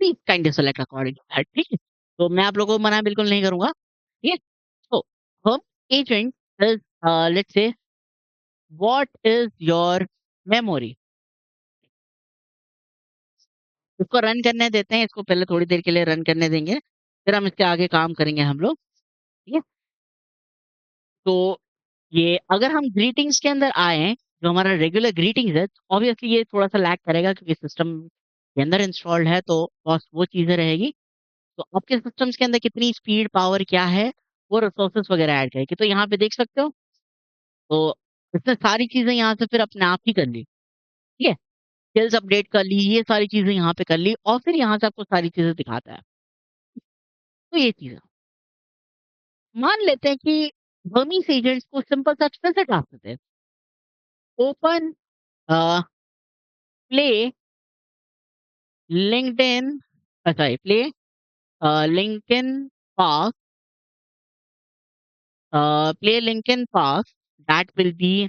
Please kindly select according to that, ठीक है? तो मैं आप लोगों को मना बिल्कुल नहीं करूँगा, ठीक है? तो होम एजेंट इज़ लेट्स से व्हाट इज़ योर मेमोरी? इसको रन करने देते हैं, इसको पहले थोड़ी देर के लिए रन करने देंगे, फिर हम इसके आगे काम करेंगे हम लोग, ठीक है? तो ये अगर हम ग्रीटिंग्स के अंदर आएँ, जो हमारा रेगुलर ग्रीटिंग्स है, ऑब्वियसली ये थोड़ा-सा लैग करेगा क्योंकि सिस्टम के अंदर इंस्टॉल्ड है तो बस वो चीज़ें रहेगी। तो आपके सिस्टम्स के अंदर कितनी स्पीड, पावर क्या है, वो रिसोर्सेज़ वगैरह ऐड करेगी। तो यहाँ पे देख सकते हो, तो इसने सारी चीज़ें यहाँ से फिर अपने आप ही कर ली, ठीक है? स्किल्स अपडेट कर ली, ये सारी चीज़ें यहाँ पे कर ली और फिर यहाँ से आपको सारी चीज़ें दिखाता है। तो ये चीज़ है। मान लेते हैं कि बर्मीज़ एजेंट्स को सिंपल सा फिर से टास्क देते हैं। Open a, play LinkedIn, sorry play LinkedIn pass, play LinkedIn pass that will B,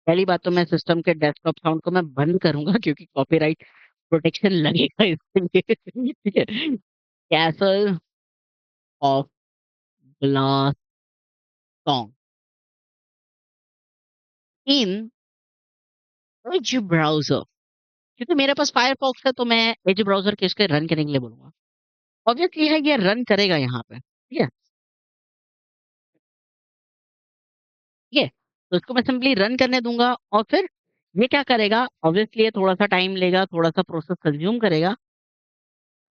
पहली बात तो मैं सिस्टम के डेस्कटॉप साउंड को मैं बंद करूँगा क्योंकि कॉपीराइट प्रोटेक्शन लगेगा इसके लिए। ठीक है? Castle of glass song in Edge browser, क्योंकि मेरे पास फायरफॉक्स है तो मैं एज ब्राउज़र के इसके रन करने के लिए बोलूँगा। ऑब्वियसली है ये रन करेगा यहाँ पे, ठीक है? ठीक है? तो इसको मैं सिंपली रन करने दूँगा और फिर ये क्या करेगा, ऑब्वियसली ये थोड़ा-सा टाइम लेगा, थोड़ा-सा प्रोसेस कंज़्यूम करेगा।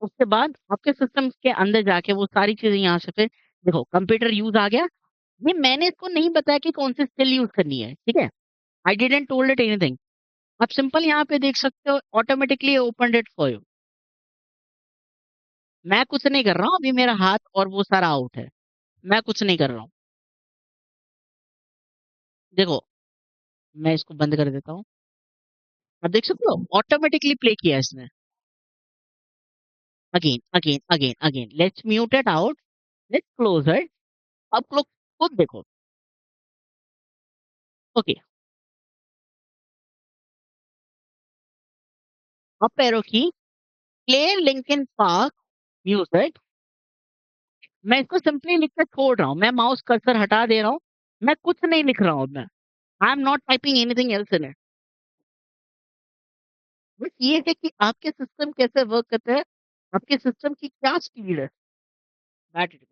उसके बाद आपके सिस्टम के अंदर जाके वो सारी चीज़ें यहाँ से फिर देखो कंप्यूटर यूज़ आ गया। ये मैंने इसको नहीं बताया कि कौन सी स्किल यूज़ करनी है, ठीक है? I didn't told it anything. आप सिंपल यहाँ पे देख सकते हो automatically opened it for you. मैं कुछ नहीं कर रहा हूँ, अभी मेरा हाथ और वो सारा आउट है। मैं कुछ नहीं कर रहा हूँ। देखो, मैं इसको बंद कर देता हूँ। आप देख सकते हो ऑटोमैटिकली प्ले किया इसने। Again, again, again, again. Let's mute it out, let's close it. अब लोग खुद देखो। ओके, अप एरो की, प्ले लिंकिन पार्क म्यूजिक, मैं इसको सिंपली लिख के छोड़ रहा हूँ, मैं माउस कर्सर हटा दे रहा हूँ, मैं कुछ नहीं लिख रहा हूँ मैं। आई am not typing anything else in it. बस ये है कि आपके सिस्टम कैसे वर्क करते हैं, आपके सिस्टम की क्या स्पीड है, that it is.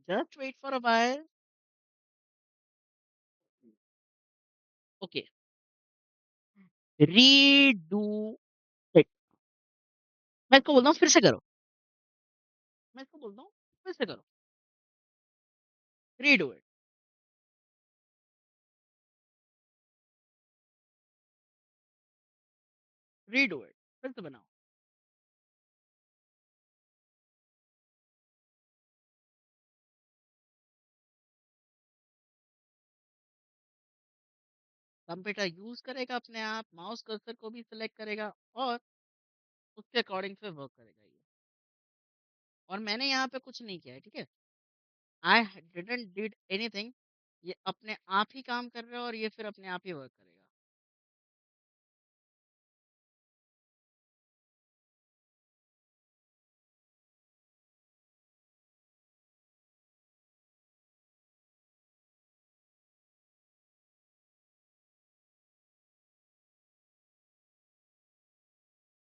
Just wait for a while. Okay, redo it. मैं इसको बोलता हूँ फिर से करो, मैं इसको बोलता हूँ फिर से करो, रीडू इट, रीडू इट, फिर से बनाओ। कंप्यूटर यूज करेगा अपने आप, माउस कर्सर को भी सिलेक्ट करेगा और उसके अकॉर्डिंग से वर्क करेगा ये। और मैंने यहाँ पे कुछ नहीं किया है, ठीक है, आई डिडंट डिड एनीथिंग, ये अपने आप ही काम कर रहा है और ये फिर अपने आप ही वर्क करेगा।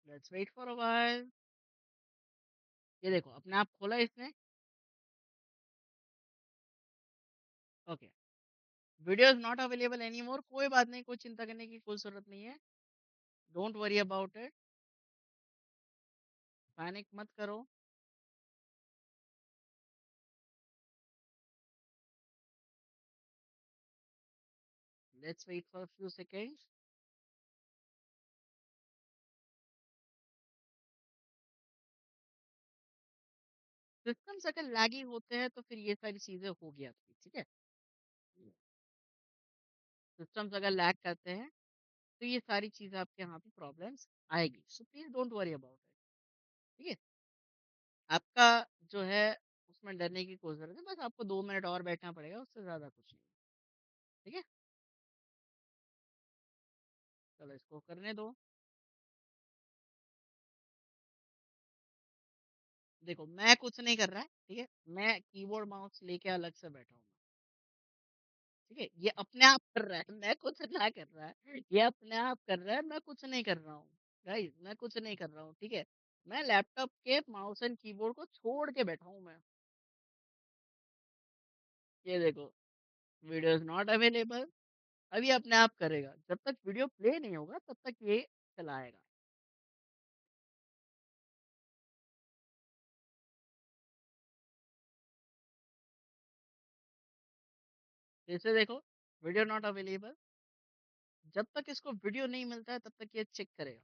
Let's wait for a while. ये देखो अपने आप खोला इसने। Okay, video is not available any more, कोई बात नहीं, कोई चिंता करने की कोई जरूरत नहीं है, don't worry about it, panic मत करो। Let's wait for few seconds. Systems अगर लैगी होते हैं तो फिर ये सारी चीजें होगी आपकी, ठीक है, सिस्टम्स अगर लैग करते हैं तो ये सारी चीजें आपके यहाँ पे प्रॉब्लम्स आएगी, so please don't worry about it, ठीक है। आपका जो है उसमें डरने की कोई जरूरत नहीं, बस आपको 2 मिनट और बैठना पड़ेगा, उससे ज्यादा कुछ नहीं, ठीक है। चलो इसको करने दो। देखो मैं कुछ नहीं कर रहा है, ठीक है, मैं कीबोर्ड माउस लेके अलग से बैठा हूँ, ठीक है, ये अपने आप कर रहा है, मैं कुछ ना कर रहा है, ये अपने आप कर रहा है, मैं कुछ नहीं कर रहा हूँ, गाइस मैं कुछ नहीं कर रहा हूँ, ठीक है, मैं लैपटॉप के माउस एंड कीबोर्ड को छोड़ के बैठा हूँ मैं। ये देखो, वीडियो इज नॉट अवेलेबल, अभी अपने आप करेगा, जब तक वीडियो प्ले नहीं होगा तब तक ये चलाएगा। जैसे देखो, वीडियो नॉट अवेलेबल, जब तक इसको वीडियो नहीं मिलता है तब तक ये चेक करेगा।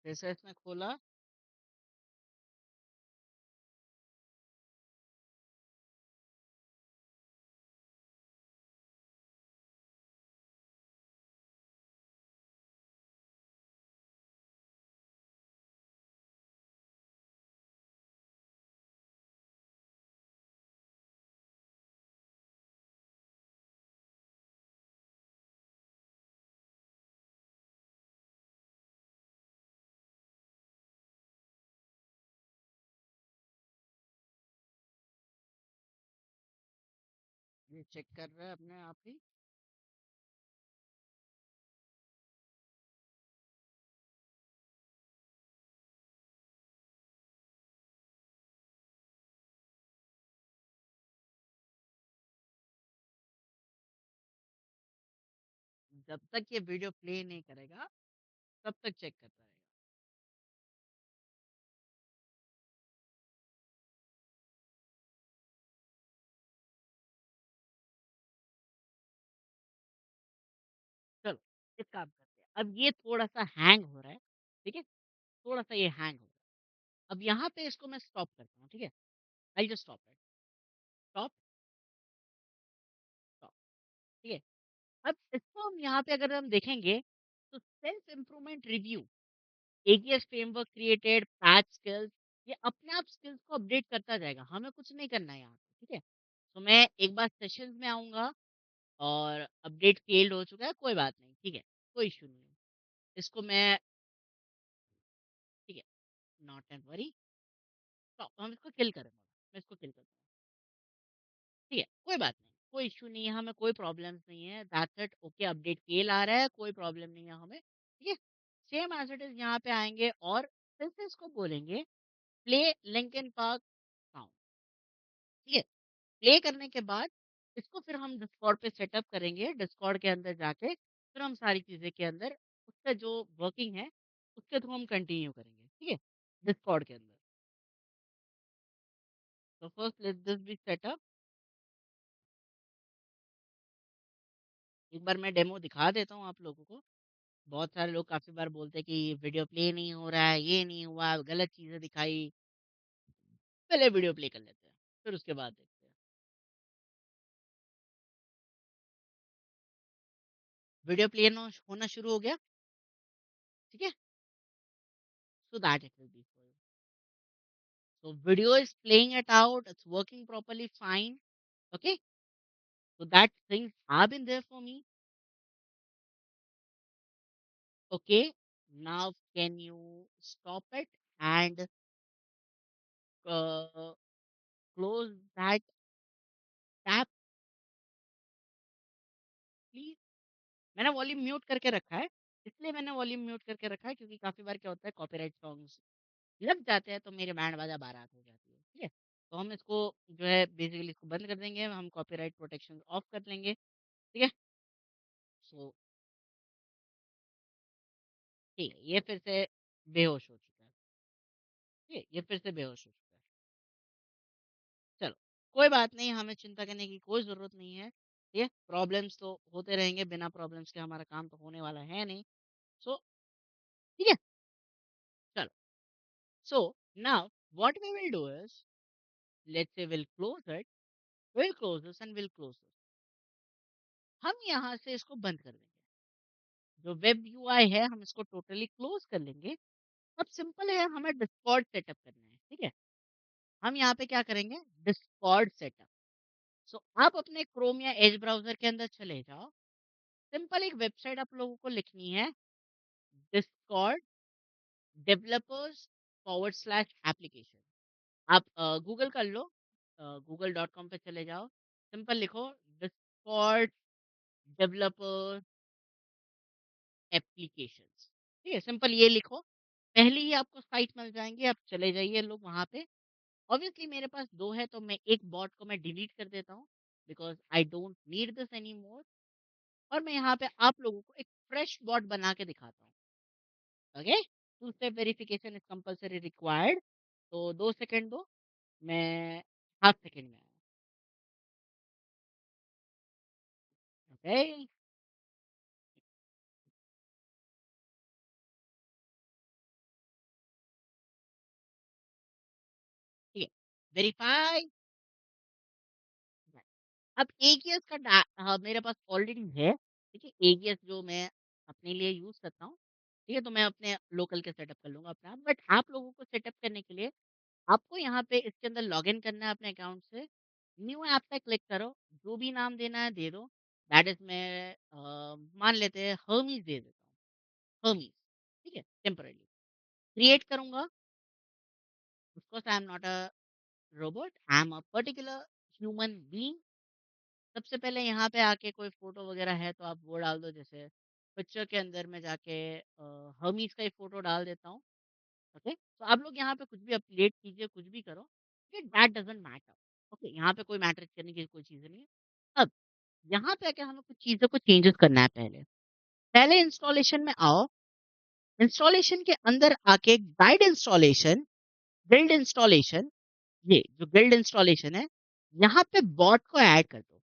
जैसे इसने खोला, ये चेक कर रहा है अपने आप ही। जब तक ये वीडियो प्ले नहीं करेगा तब तक चेक करता रहेगा। चलो एक काम करते हैं, अब ये थोड़ा सा हैंग हो रहा है, ठीक है, थोड़ा सा ये हैंग हो रहा है, अब यहाँ पे इसको मैं स्टॉप करता हूँ, ठीक है, I just stop it, stop, stop, ठीक है। अब इसको हम यहाँ पे अगर हम देखेंगे तो self improvement review, AGS framework created, patch skills, ये अपने आप स्किल्स को अपडेट करता जाएगा, हमें कुछ नहीं करना है यहाँ पे, ठीक है। तो मैं एक बार सेशंस में आऊँगा और अपडेट फेल्ड हो चुका है, कोई बात नहीं, ठीक है, कोई इश्यू नहीं है। इसको मैं ठीक है, नॉट एन वरी, तो हम इसको किल करेंगे, मैं इसको किल करूँगा, ठीक है, कोई बात नहीं, कोई इश्यू नहीं है, हमें कोई प्रॉब्लम्स नहीं है, that's it, okay, update fail आ रहा है, कोई प्रॉब्लम नहीं है हमें, ठीक है। सेम एज़ इट इज़ यहाँ पे आएँगे और फिर से इसको बोलेंगे प्ले लिंकिन पार्क साउंड, ठीक है। प्ले करने के बाद इसको फिर हम डिस्कॉर्ड पे सेटअप करेंगे, डिस्कॉर्ड के अंदर जाके फिर हम सारी चीज़ें के अंदर उसका जो वर्किंग है, उसके थ्रू हम कंटिन्यू करेंगे, ठीक है? डिस्कॉर्ड के अंदर। तो first let's this be setup. एक बार मैं डेमो दिखा देता हूँ आप लोगों को। बहुत सारे लोग काफ़ी बार बोलते हैं कि वीडियो प्ले नहीं हो रहा है, ये नहीं हुआ, गलत चीज़ें दिखाई। पहले वीडियो प्ले कर लेते हैं, फिर उसके बाद देखते हैं। वीडियो प्ले होना शुरू हो गया, ठीक है? So that it will B for you. So video is playing it out, it's working properly fine. Okay, so that things have been there for me. Okay, now can you stop it and uh, close that tab, please? मैंने volume mute करके रखा है, इसलिए मैंने volume mute करके रखा है क्योंकि काफी बार क्या होता है कॉपीराइट सॉन्ग्स लग जाते हैं तो मेरे बैंड बाजा बारात हो जाती है, ठीक है। तो हम इसको जो है बेसिकली इसको बंद कर देंगे, हम कॉपीराइट प्रोटेक्शन ऑफ कर लेंगे, ठीक है। सो ठीक है, ये फिर से बेहोश हो चुका है, ठीक है, ये फिर से बेहोश हो चुका है। चलो, कोई बात नहीं, हमें चिंता करने की कोई ज़रूरत नहीं है। ये प्रॉब्लम्स तो होते रहेंगे, बिना प्रॉब्लम्स के हमारा काम तो होने वाला है नहीं। सो ठीक है, चलो। So now what we will do is let's say will close this and will close this. हम यहाँ से इसको बंद कर देंगे। जो वेब यूआई है हम इसको टोटली क्लोज़ कर लेंगे। अब सिंपल है, हमें डिस्कॉर्ड सेटअप करना है, ठीक है? हम यहाँ पे क्या करेंगे, डिस्कॉर्ड सेटअप। सो आप अपने क्रोम या एज ब्राउज़र के अंदर चले जाओ। सिंपल एक वेबसाइट आप लोगों को लिखनी है, Discord developers forward slash application. आप गूगल कर लो, google.com पे चले जाओ, सिंपल लिखो डिस्कॉर्ड डेवलपर्स एप्लीकेशंस, ठीक है, सिंपल ये लिखो। पहले ही आपको साइट मिल जाएंगे, आप चले जाइए लोग वहाँ पे। ऑब्वियसली मेरे पास दो है तो मैं एक बॉट को मैं डिलीट कर देता हूँ because I don't need this any more. और मैं यहाँ पे आप लोगों को एक फ्रेश बॉट बना के दिखाता हूँ। Okay, two step verification is compulsory required. तो 2 सेकंड दो, मैं हाफ सेकंड में आया। ओके, ठीक है, वेरीफाई। अब एगीएस का मेरे पास ऑलरेडी है, ठीक है, एगीएस जो मैं अपने लिए यूज करता हूँ, ठीक है, तो मैं अपने लोकल के सेटअप कर लूंगा अपना। बट आप लोगों को सेटअप करने के लिए आपको यहाँ पे इसके अंदर लॉगिन करना है अपने अकाउंट से। न्यू ऐप पे क्लिक करो, जो भी नाम देना है दे दो। दैट इज मैं मान लेते हैं हर्मीज दे देता हूँ, हर्मीज, ठीक है, टेम्पररी क्रिएट करूंगा। Of course I am not a robot, I am a particular human being. सबसे पहले यहाँ पे आके कोई फोटो वगैरह है तो आप वो डाल दो, जैसे पिक्चर के अंदर में जाके हर्मीज का ही फोटो डाल देता हूँ। ओके, तो आप लोग यहाँ पे कुछ भी अपडेट कीजिए, कुछ भी करो, दैट डजंट मैटर। ओके, यहाँ पे कोई मैटर करने की कोई चीज़ नहीं है। अब यहाँ पे आके हमें कुछ चीज़ों को चेंजेस करना है। पहले पहले इंस्टॉलेशन में आओ, इंस्टॉलेशन के अंदर आके गाइड इंस्टॉलेशन, बिल्ड इंस्टॉलेशन, ये जो बिल्ड इंस्टॉलेशन है, यहाँ पे बॉट को ऐड कर दो।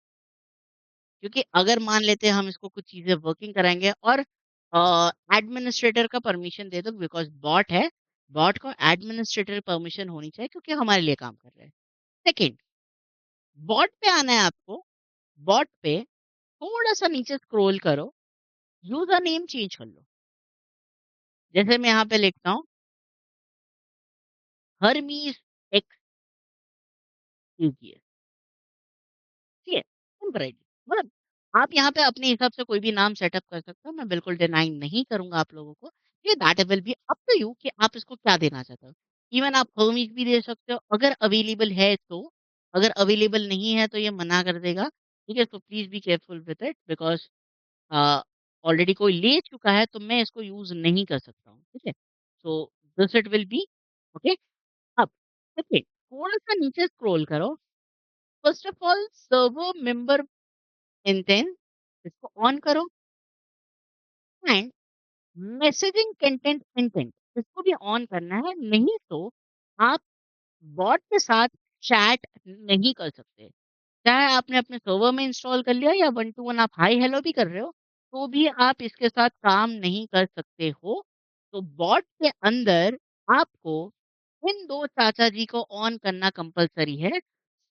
क्योंकि अगर मान लेते हैं हम इसको कुछ चीज़ें वर्किंग कराएँगे और एडमिनिस्ट्रेटर का परमिशन दे दो बिकॉज़ बॉट है, बॉट को एडमिनिस्ट्रेटर परमिशन होनी चाहिए क्योंकि हमारे लिए काम कर रहा है। सेकंड, बॉट पे आना है आपको, बॉट पे थोड़ा-सा नीचे स्क्रॉल करो, यूज़र नेम चेंज कर लो। जैसे मैं यहाँ पे लिखता हूँ हरमीज़ एक्स यूजीएस, टेम्परेरी मतलब आप यहाँ पे अपने हिसाब से कोई भी नाम सेटअप कर सकते हो, मैं बिल्कुल डिनाई नहीं करूँगा आप लोगों को। ये that will be up to you कि आप इसको क्या देना चाहते हो। इवन आप हर्मीज़ भी दे सकते हो अगर अवेलेबल है तो, अगर अवेलेबल नहीं है तो ये मना कर देगा, ठीक है? तो please be careful with it because a, already कोई ले चुका है तो मैं इसको यूज़ नहीं कर सकता हूँ, ठीक है? So this it will B okay. अब देखिए, थोड़ा-सा नीचे स्क्रॉल करो। First of all server member intent इसको ऑन करो एंड मैसेजिंग कंटेंट इंटेंट इसको भी ऑन करना है, नहीं तो आप बॉट के साथ चैट नहीं कर सकते। चाहे आपने अपने सर्वर में इंस्टॉल कर लिया या वन टू वन आप हाय हेलो भी कर रहे हो, तो भी आप इसके साथ काम नहीं कर सकते हो। तो बॉट के अंदर आपको इन 2 चाचा जी को ऑन करना कंपल्सरी है।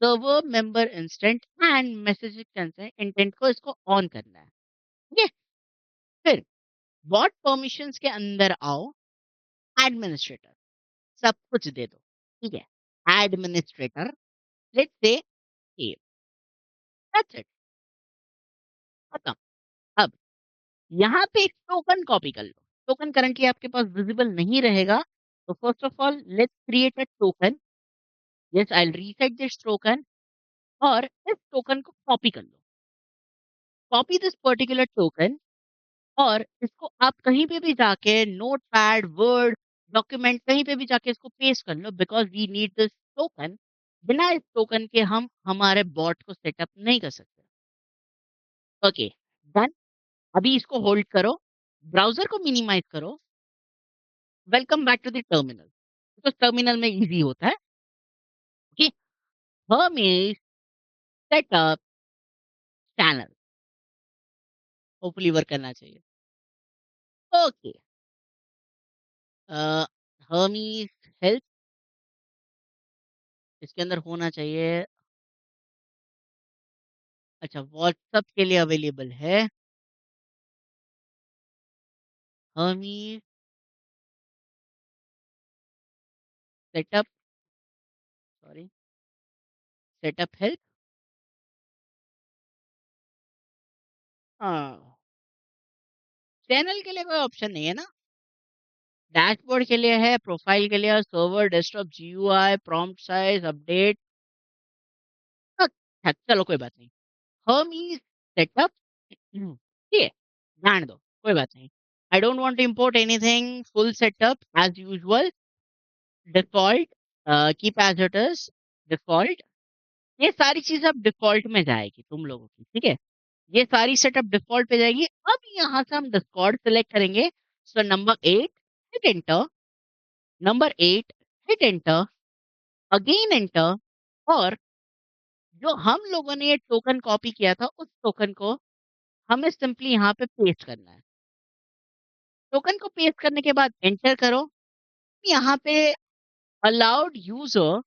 Server member instant and messaging content intent को इसको ऑन करना है। ठीक है? फिर बॉट परमिशंस के अंदर आओ, एडमिनिस्ट्रेटर सब कुछ दे दो। ठीक है? Administrator let's say A that's it खत्म। अब यहाँ पे एक टोकन कॉपी कर लो। टोकन करंटली आपके पास विजिबल नहीं रहेगा। तो first of all let's create a token. Yes I will reset this token और इस टोकन को कॉपी कर लो। कॉपी दिस पर्टिकुलर टोकन और इसको आप कहीं पे भी जाके नोटपैड, वर्ड, डॉक्यूमेंट कहीं पे भी जाके इसको पेस्ट कर लो because we need this token. बिना इस टोकन के हम हमारे बॉट को सेटअप नहीं कर सकते। Okay, done. अभी इसको होल्ड करो, ब्राउज़र को मिनिमाइज़ करो, welcome back to the terminal. Because terminal में ईज़ी होता है कि हम इस सेटअप चैनल होपफुली वर्क करना चाहिए। ओके, अ, हर्मीज़ हेल्प इसके अंदर होना चाहिए। अच्छा व्हाट्सएप के लिए अवेलेबल है। हर्मीज़ सेटअप सॉरी सेटअप हेल्प। हाँ, चैनल के लिए कोई ऑप्शन नहीं है ना? डैशबोर्ड के लिए है, प्रोफाइल के लिए server, desktop, GUI, prompt size, update. अच्छा चलो कोई बात नहीं। हर्मीज़ सेटअप ठीक है, रहने दो, कोई बात नहीं। I don't want to import anything, full setup as usual, default keep as it is, default. ये सारी चीज़ें अब डिफ़ॉल्ट में जाएगी तुम लोगों की, ठीक है? ये सारी सेटअप डिफ़ॉल्ट पे जाएगी। अब यहाँ से हम डिस्कॉर्ड सेलेक्ट करेंगे। So number 8 hit enter, number 8 hit enter, again enter और जो हम लोगों ने ये टोकन कॉपी किया था, उस टोकन को हमें सिंपली यहाँ पे पेस्ट करना है। टोकन को पेस्ट करने के बाद एंटर करो। यहाँ पे अलाउड यूज़र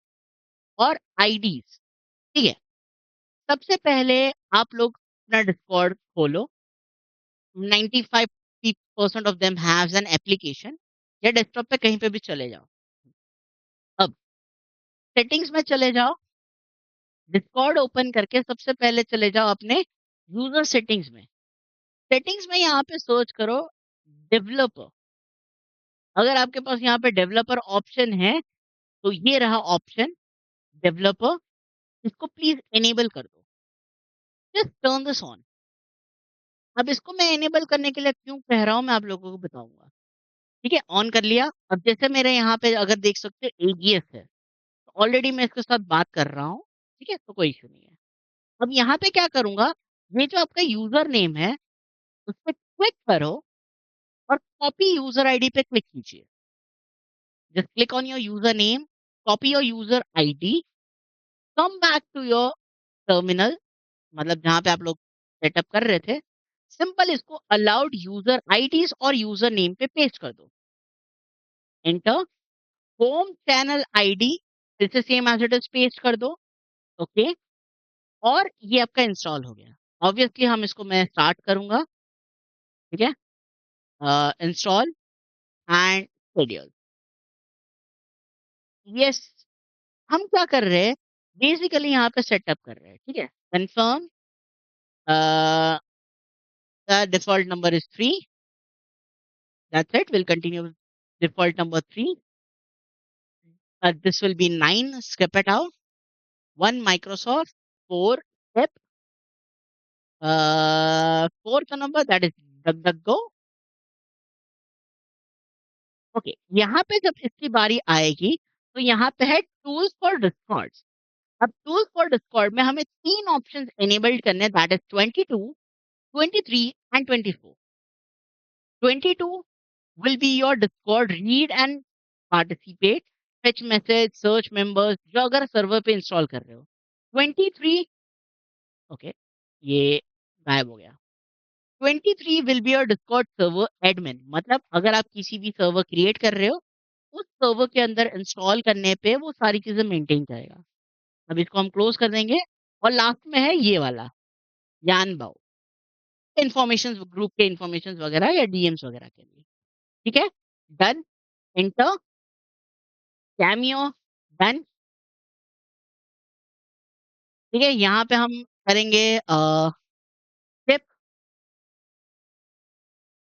और आईडीज़, ठीक है? सबसे पहले आप लोग अपना डिस्कॉर्ड खोलो। 95% of them haves an application या डेस्कटॉप पे कहीं पे भी चले जाओ। अब सेटिंग्स में चले जाओ, डिस्कॉर्ड ओपन करके सबसे पहले चले जाओ अपने यूज़र सेटिंग्स में। सेटिंग्स में यहाँ पे सर्च करो डेवलपर। अगर आपके पास यहाँ पे डेवलपर ऑप्शन है, तो ये रहा ऑप्शन डेवलपर, इसको प्लीज़ इनेबल कर दो। Just turn this on. अब इसको मैं इनेबल करने के लिए क्यों कह रहा हूँ, मैं आप लोगों को बताऊँगा। ठीक है, ऑन कर लिया। अब जैसे मेरे यहाँ पे अगर देख सकते हो एजीएस है, तो ऑलरेडी मैं इसके साथ बात कर रहा हूँ, ठीक है? तो कोई इश्यू नहीं है। अब यहाँ पे क्या करूँगा, ये जो आपका यूज़र नेम है, उस पे क्लिक करो और कॉपी यूज़र आईडी पे क्लिक कीजिए। Just click on your user name, copy your user ID, come back to your terminal मतलब जहाँ पे आप लोग सेटअप कर रहे थे, सिंपल इसको अलाउड यूज़र आईडीज़ और यूज़र नेम पे पेस्ट कर दो। एंटर, होम चैनल आईडी फिर से same as it is paste कर दो, ओके? और ये आपका इंस्टॉल हो गया। ऑब्वियसली हम इसको मैं स्टार्ट करूँगा, ठीक है? Install and schedule. यस, हम क्या कर रहे हैं, बेसिकली यहाँ पे सेटअप कर रहे हैं, ठीक है? Confirm, Uh, the default number is 3. That's it. We'll continue with default number 3. This will be 9. Skip it out. 1 Microsoft. 4 step. 4th number, that is DuckDuckGo. Okay, यहाँ पे जब इसकी बारी आएगी तो यहाँ पे है टूल्स फॉर डिस्कॉर्ड। अब टूल्स फॉर डिस्कॉर्ड में हमें 3 ऑप्शंस एनेबल्ड करने हैं, that is 22, 23 and 24। 22 will be your Discord read and participate, fetch message, search members, जो अगर सर्वर पे इंस्टॉल कर रहे हो। 23, ओके, ये गायब हो गया। 23 will be your Discord server admin, मतलब अगर आप किसी भी सर्वर क्रिएट कर रहे हो, उस सर्वर के अंदर इंस्टॉल करने पे वो सारी चीजें मेंटेन करेगा। अब इसको हम क्लोज कर देंगे। और लास्ट में है ये वाला, यान बाओ, इन्फॉर्मेशन, ग्रुप के इन्फॉर्मेशन वगैरह या डीएम्स वगैरह के लिए। ठीक है, डन, एंटर, कैमियो, डन। ठीक है, यहाँ पे हम करेंगे स्किप।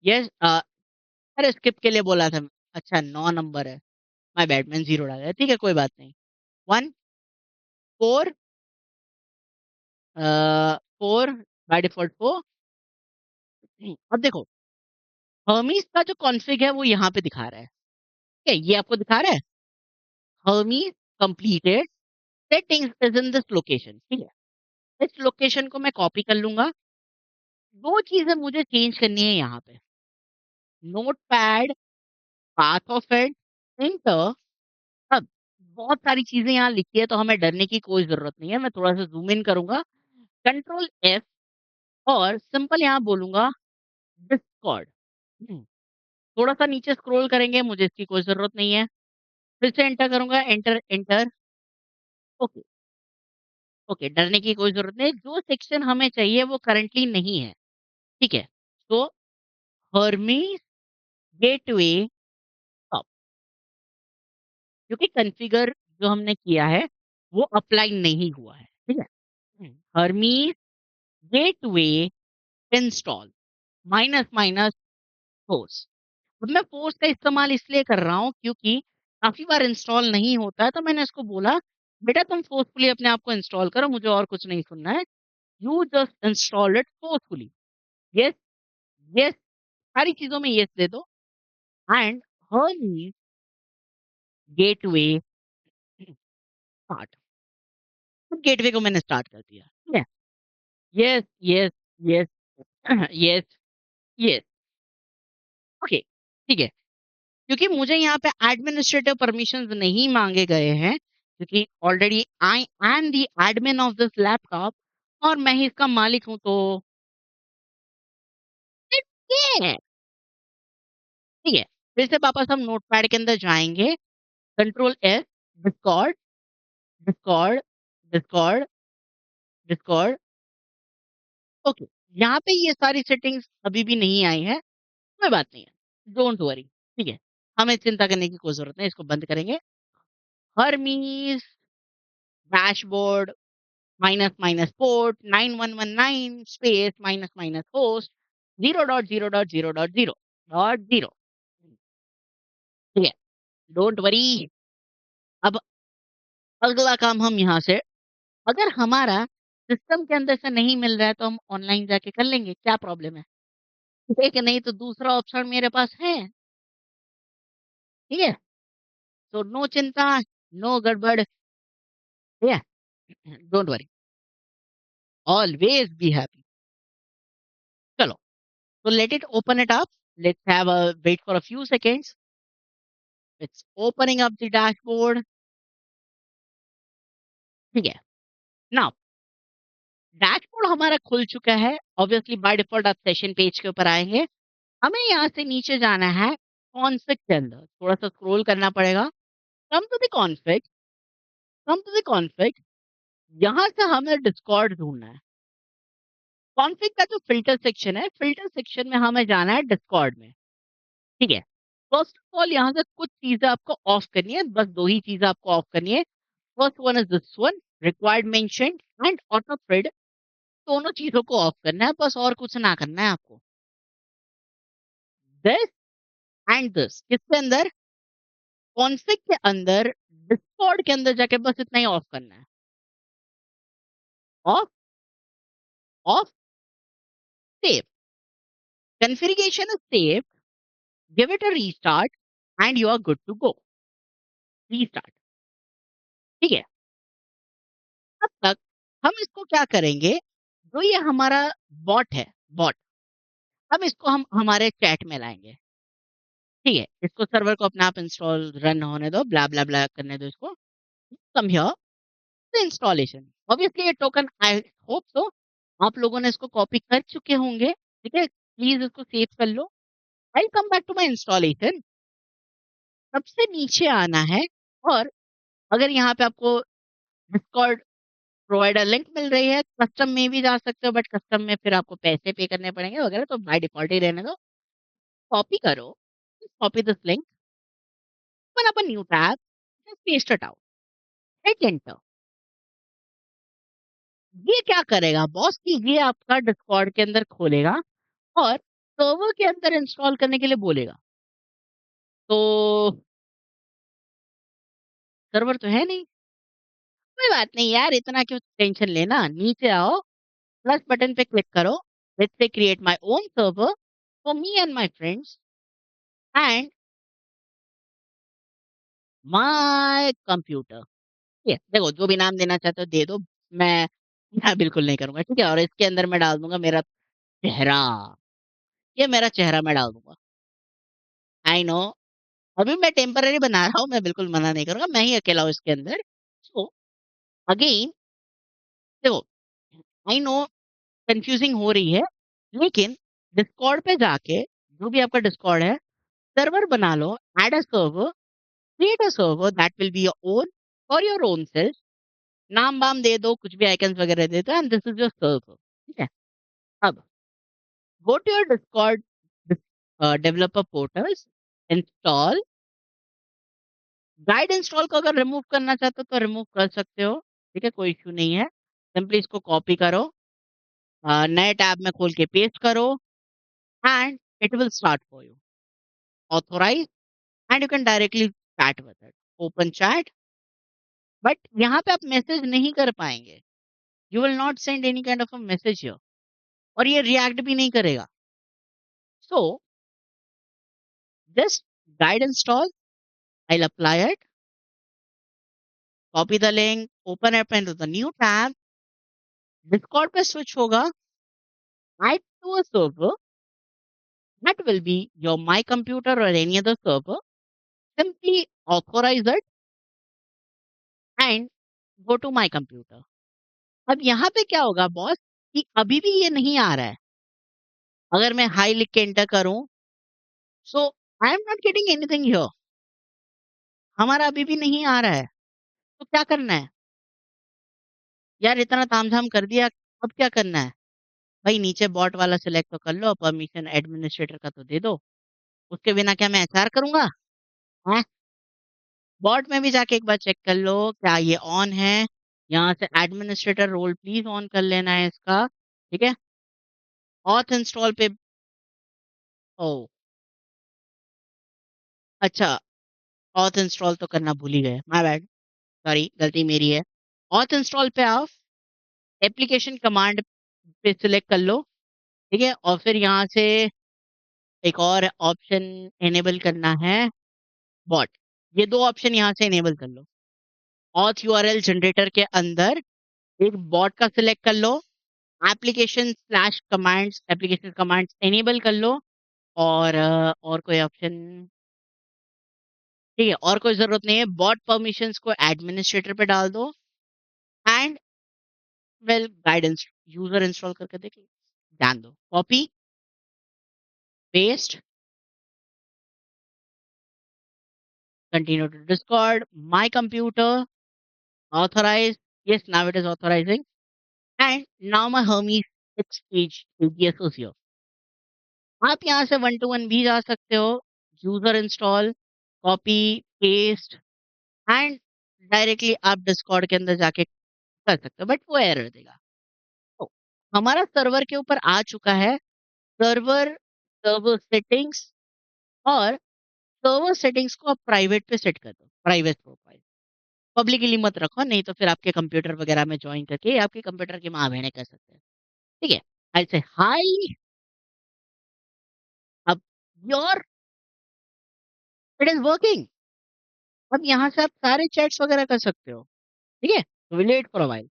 यस, अरे स्किप के लिए बोला था। अच्छा, 9 नंबर है, माय बैड, मैंने जीरो डाला है। ठीक है, कोई बात नहीं। 1 4, 4 बाय डिफॉल्ट 4। अब देखो, हर्मीज का जो कॉन्फ़िग है वो यहाँ पे दिखा रहा है। ठीक है, ये आपको दिखा रहा है, Hermes completed, settings is in this location. ठीक है, इस लोकेशन को मैं कॉपी कर लूंगा। दो चीजें मुझे चेंज करनी है यहाँ पे, notepad, path of it, enter. अब बहुत सारी चीजें यहाँ लिखी है तो हमें डरने की कोई जरूरत नहीं है। मैं थोड़ा सा जूम इन करूंगा, कंट्रोल एफ, और सिंपल यहाँ बोलूंगा डिस्कॉर्ड। थोड़ा सा नीचे स्क्रॉल करेंगे, मुझे इसकी कोई जरूरत नहीं है। फिर से एंटर करूंगा, एंटर एंटर। ओके, ओके, डरने की कोई जरूरत नहीं। जो सेक्शन हमें चाहिए वो करंटली नहीं है। ठीक है, तो हर्मीज गेटवे स्टॉप, क्योंकि कॉन्फ़िगर जो हमने किया है वो अप्लाई नहीं हुआ है। ठीक है, Hermes gateway install minus minus force. अब मैं फोर्स का इस्तेमाल इसलिए कर रहा हूँ क्योंकि काफी बार इंस्टॉल नहीं होता है, तो मैंने इसको बोला बेटा तुम फोर्सफुली अपने आप को इंस्टॉल करो, मुझे और कुछ नहीं सुनना है। You just install it forcefully. Yes, yes, सारी चीजों में यस दे दो। And Hermes gateway start. Gateway को मैंने स्टार्ट कर दिया। ठीक है, yes, yes, yes, yes, yes. Okay, ठीक है, क्योंकि मुझे यहाँ पे एडमिनिस्ट्रेटिव परमिशंस नहीं मांगे गए हैं, क्योंकि already I am the admin of this laptop और मैं ही इसका मालिक हूँ, तो ये ठीक है। फिर से वापस हम नोटपैड के अंदर जाएंगे, control S, Discord, Discord, Discord, Discord. Okay, यहाँ पे ये सारी सेटिंग्स अभी भी नहीं आई है, कोई बात नहीं है, डोंट वरी। ठीक है, हमें चिंता करने की कोई जरूरत नहीं, इसको बंद करेंगे। Hermes dashboard minus minus port 9119 space minus minus host 0.0.0.0.0। ठीक है, डोंट वरी। अब अगला काम हम यहाँ से, अगर हमारा सिस्टम के अंदर से नहीं मिल रहा है तो हम ऑनलाइन जाके कर लेंगे, क्या प्रॉब्लम है? ठीक है, नहीं तो दूसरा ऑप्शन मेरे पास है। ठीक है, तो नो चिंता, नो गड़बड़। ठीक है, don't worry, always be happy. चलो, तो let it open it up, let's have a wait for a few seconds. It's opening up the dashboard. ठीक है, नाउ डैशबोर्ड हमारा खुल चुका है। ऑब्वियसली बाय डिफॉल्ट आप सेशन पेज के ऊपर आएंगे। हमें यहाँ से नीचे जाना है कॉन्फ़िग के अंदर, थोड़ा सा स्क्रॉल करना पड़ेगा। Come to the config, come to the config. यहाँ से हमें डिस्कॉर्ड ढूंढना है। कॉन्फ़िग का जो फिल्टर सेक्शन है, फिल्टर सेक्शन में हमें जाना है डिस्कॉर्ड में। ठीक है, फर्स्ट ऑफ ऑल यहाँ से कुछ चीजें आपको ऑफ करनी है, बस दो ही चीजें आपको ऑफ करनी है। First one is this one, required mention and auto thread दोनों चीज़ों को ऑफ करना है बस और कुछ ना करना है आपको। दिस एंड दिस किसके अंदर? कॉन्फ़िग के अंदर, डिस्कॉर्ड के अंदर जाके बस इतना ही ऑफ करना है। Off, off, save. Configuration is saved, give it a restart and you are good to go. Restart, ठीक है? तब तक हम इसको क्या करेंगे, जो ये हमारा बॉट है, बॉट, हम इसको हम हमारे चैट में लाएँगे, ठीक है? इसको सर्वर को अपने आप इंस्टॉल रन होने दो, ब्ला, ब्ला, ब्ला करने दो इसको। Come here the installation. Obviously ये टोकन आई होप सो आप लोगों ने इसको कॉपी कर चुके होंगे, ठीक है? प्लीज़ इसको सेव कर लो। I come back to my installation. सबसे नीचे आना है और अगर यहाँ पे आपको डिस्कॉर्ड प्रोवाइडर लिंक मिल रही है, कस्टम में भी जा सकते हो बट कस्टम में फिर आपको पैसे पे करने पड़ेंगे वगैरह तो बाय डिफ़ॉल्ट ही रहने दो। कॉपी करो, copy this link, open up a new tab, just paste it out, hit enter. ये क्या करेगा बॉस कि ये आपका डिस्कॉर्ड के अंदर खोलेगा और सर्वर के अंदर इंस्टॉल करने के लिए बोलेगा। तो सर्वर तो है नहीं, कोई बात नहीं यार इतना क्यों टेंशन लेना, नीचे आओ, प्लस बटन पे क्लिक करो, let's say create my own server for me and my friends and my computer. ठीक है, देखो जो भी नाम देना चाहते हो दे दो, मैं मैं बिल्कुल नहीं करूँगा, ठीक है? और इसके अंदर मैं डाल दूँगा मेरा चेहरा, ये मेरा चेहरा मैं डाल दूँगा। आई नो अभी मैं टेम्परेरी बना रहा हूँ, मैं बिल्कुल मना नहीं करूँगा, मैं ही अकेला हूँ इसके अंदर। सो अगेन देखो, आई नो कन्फ्यूज़िंग हो रही है, लेकिन डिस्कॉर्ड पे जाके जो भी आपका डिस्कॉर्ड है, सर्वर बना लो, add a server, create a server that will be your own for your own self, नाम-वाम दे दो, कुछ भी आइकन्स वगैरह दे दो and this is your server, ठीक है? अब go to your Discord developer portals, install guide install को अगर रिमूव करना चाहते हो तो रिमूव कर सकते हो, ठीक है? कोई इश्यू नहीं है। सिंपली इसको कॉपी करो, नए टैब में खोल के पेस्ट करो and it will start for you. Authorise and you can directly chat with it. Open chat but यहाँ पे आप मैसेज नहीं कर पाएँगे। You will not send any kind of a message here और ये रिएक्ट भी नहीं करेगा। So just guide install, I will apply it, copy the link, open it into the new tab, Discord पे स्विच होगा, add to a server that will be your my computer or any other server. Simply authorize it and go to my computer. अब यहाँ पे क्या होगा boss कि अभी भी ये नहीं आ रहा है। अगर मैं हाई लिख के एंटर करूँ, so I am not getting anything here. हमारा अभी भी नहीं आ रहा है। तो क्या करना है? यार इतना तामझाम कर दिया, अब क्या करना है? भाई नीचे बॉट वाला सिलेक्ट तो कर लो, परमिशन एडमिनिस्ट्रेटर का तो दे दो। उसके बिना क्या मैं एचआर करूँगा? हैं? बॉट में भी जाके एक बार चेक कर लो, क्या ये ऑन है? यहाँ से एडमिनिस्ट्रेटर रोल प्लीज़ ऑन कर लेना है इसका, ठीक है? ऑथ इंस्टॉल पे ओह! अच्छा, ऑथ इंस्टॉल तो करना भूल ही गए, माय बैड, सॉरी गलती मेरी है। ऑथ इंस्टॉल पे आओ, एप्लीकेशन कमांड पे सिलेक्ट कर लो, ठीक है? और फिर यहाँ से एक और ऑप्शन इनेबल करना है बॉट, ये 2 ऑप्शन यहाँ से इनेबल कर लो। ऑथ यूआरएल जनरेटर के अंदर एक बॉट का सिलेक्ट कर लो, एप्लीकेशन कमांड्स इनेबल कर लो और और कोई ऑप्शन ठीक है, और कोई ज़रूरत नहीं है, बॉट परमिशंस को एडमिनिस्ट्रेटर पे डाल दो and well guidance user install करके देखिए, ध्यान दो। Copy, paste, continue to Discord, my computer, authorise, yes now it is authorising and now my Hermes X page ATS is here। आप यहाँ से वन टू वन भी जा सकते हो, user install, copy, paste and directly आप Discord के अंदर जाके कर सकते हो बट वो एरर देगा। तो हमारा सर्वर के ऊपर आ चुका है सर्वर सर्वर सेटिंग्स और सर्वर सेटिंग्स को आप प्राइवेट पे सेट कर दो, प्राइवेट प्रोफाइल। पब्लिकली मत रखो, नहीं तो फिर आपके कंप्यूटर वगैरह में जॉइन करके आपके कंप्यूटर की माँ-बहनें कर सकते हैं। ठीक है? आई से हाय, अब योर इट इज़ वर्किंग। अब यहाँ से आप सारे चैट्स वगैरह कर सकते हो। ठीक है? Will for a while.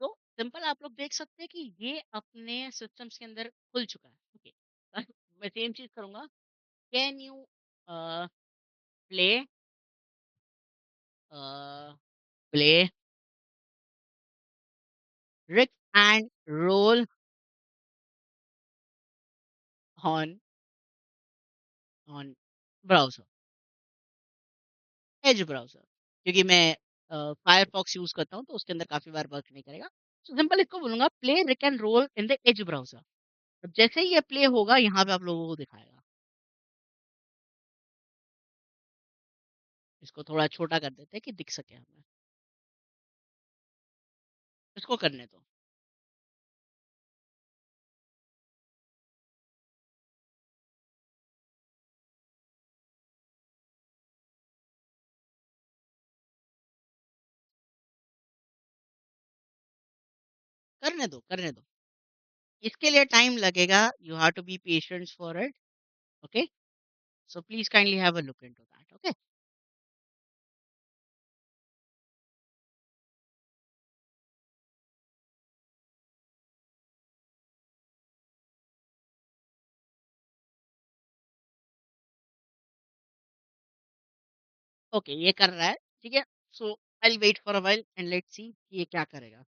तो सिंपल आप लोग देख सकते हैं कि ये अपने सिस्टम्स के अंदर खुल चुका है। ओके। मैं सेम चीज़ करूँगा। Can you play a, play Rick and roll on on browser, Edge browser, क्योंकि मैं फायरफॉक्स यूज़ करता हूँ तो उसके अंदर काफ़ी बार वर्क नहीं करेगा। तो सिंपल इसको बोलूँगा play Rick and roll in the Edge browser. अब जैसे ही ये प्ले होगा यहाँ पे आप लोगों को दिखाएगा। इसको थोड़ा छोटा कर देते हैं कि दिख सके हमें। इसको करने दो। करने दो, करने दो। इसके लिए टाइम लगेगा, you have to be patient for it, okay? So please kindly have a look into that, okay? Okay, ये कर रहा है, ठीक है? So I will wait for a while and let's see कि ये क्या करेगा,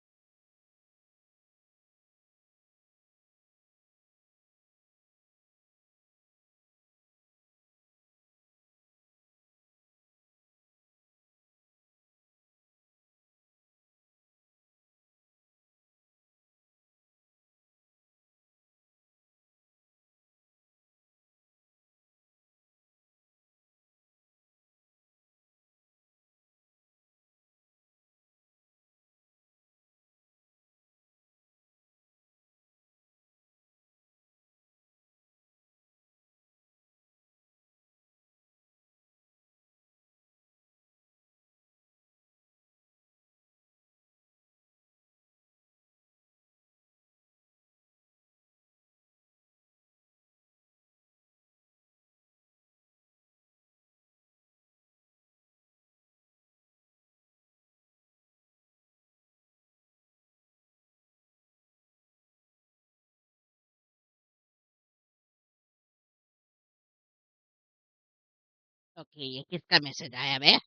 ओके, ये किसका मैसेज आया बे?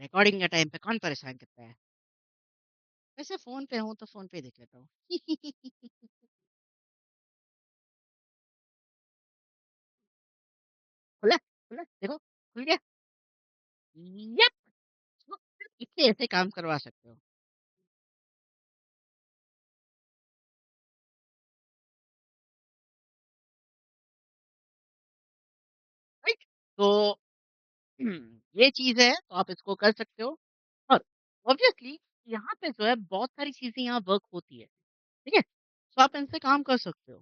रिकॉर्डिंग के टाइम पे कौन परेशान करता है? वैसे फ़ोन पे हूँ तो फ़ोन पे ही देख लेता हूँ। खुला, खुला, देखो, खुल गया। यप! तो इससे ऐसे काम करवा सकते हो, राइट? तो ये चीज़ है, तो आप इसको कर सकते हो और ऑब्वियसली यहाँ पे जो है बहुत सारी चीज़ें यहाँ वर्क होती है, ठीक है? तो आप इनसे काम कर सकते हो।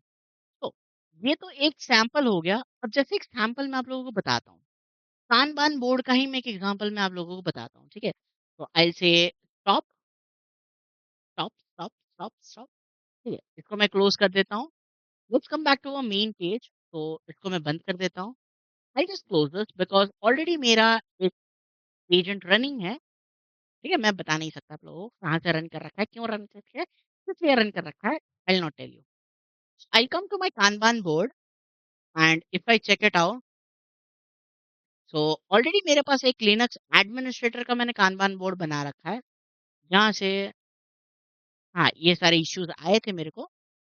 तो ये तो एक सैंपल हो गया। अब जैसे एक सैंपल मैं आप लोगों को बताता हूँ। कानबान बोर्ड का ही मैं एक एग्ज़ाम्पल मैं आप लोगों को बताता हूँ, ठीक है? तो I will say stop, stop, stop, stop, stop, ठीक है? इसको मैं क्लोज़ कर देता हूँ। Let's come back to a main page, तो इसको मैं बंद कर देता हूँ। I just close this because already मेरा एक एजेंट रनिंग है, ठीक है? मैं बता नहीं सकता आप लोगों को कहाँ से रन कर रखा है, क्यों रन कर रखा है, किस लिए रन कर रखा है, I will not tell you. I come to my Kanban board and if I check it out, so already मेरे पास एक लिनक्स एडमिनिस्ट्रेटर का मैंने कांबान बोर्ड बना रखा है, जहाँ से हाँ, ये सारे इश्यूज़ आए थे मेरे को।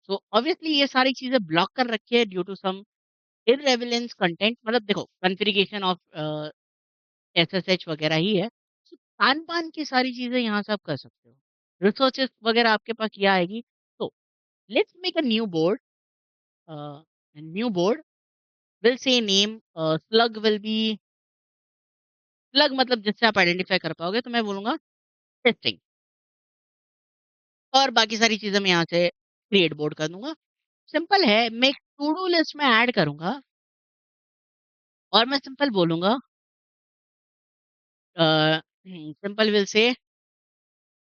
सो ऑब्वियसली ये सारी चीज़ें ब्लॉक कर रखी है ड्यू टू सम इर्रेलेवेंस कंटेंट, मतलब देखो कॉन्फ़िगरेशन ऑफ एसएसएच वगैरह ही है। सो खान-पान की सारी चीज़ें यहाँ से आप कर सकते हो। रिसोर्सेज़ वगैरह आपके पास ये आएगी। तो let's make a a, new board will say name slug will be slug, मतलब जिससे आप आइडेंटिफ़ाई कर पाओगे, तो मैं बोलूँगा टेस्टिंग, और बाकी सारी चीज़ें मैं यहाँ से क्रिएट बोर्ड कर दूँगा। सिंपल है, मैं एक टू डू लिस्ट में ऐड करूँगा और मैं सिंपल बोलूँगा simple will say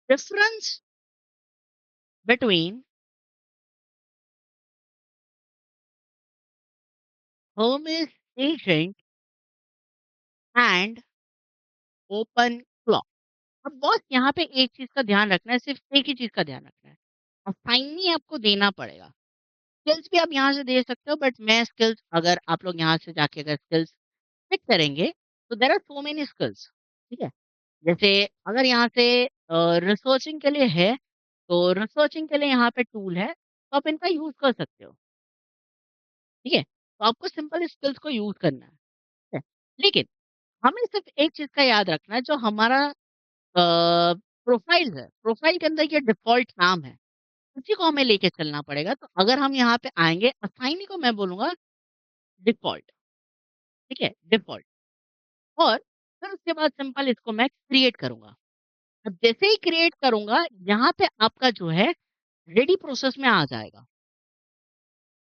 difference between Hermes agent and open clock. अब बॉस यहाँ पे एक चीज़ का ध्यान रखना है, सिर्फ़ एक ही चीज़ का ध्यान रखना है। असाइनी आपको देना पड़ेगा। स्किल्स भी आप यहाँ से दे सकते हो, बट मैं स्किल्स, अगर आप लोग यहाँ से जाके अगर स्किल्स पिक करेंगे, तो there are so many skills, ठीक है? जैसे अगर यहाँ से रिसर्चिंग के लिए है, तो रिसर्चिंग के लिए यहाँ पे टूल है, तो आप इनका यूज़ कर सकते हो, ठीक है? तो आपको सिंपल स्किल्स को यूज़ करना है, ठीक है? लेकिन हमें सिर्फ़ एक चीज़ का याद रखना है, जो हमारा प्रोफ़ाइल है, प्रोफ़ाइल के अंदर ये डिफ़ॉल्ट नाम है, उसी को हमें लेके चलना पड़ेगा। तो अगर हम यहाँ पे आएँगे, असाइनी को मैं बोलूँगा डिफ़ॉल्ट, ठीक है? डिफ़ॉल्ट, और फिर उसके बाद सिंपल इसको मैं क्रिएट करूँगा। अब जैसे ही क्रिएट करूँगा, यहाँ पे आपका जो है रेडी प्रोसेस में आ जाएगा।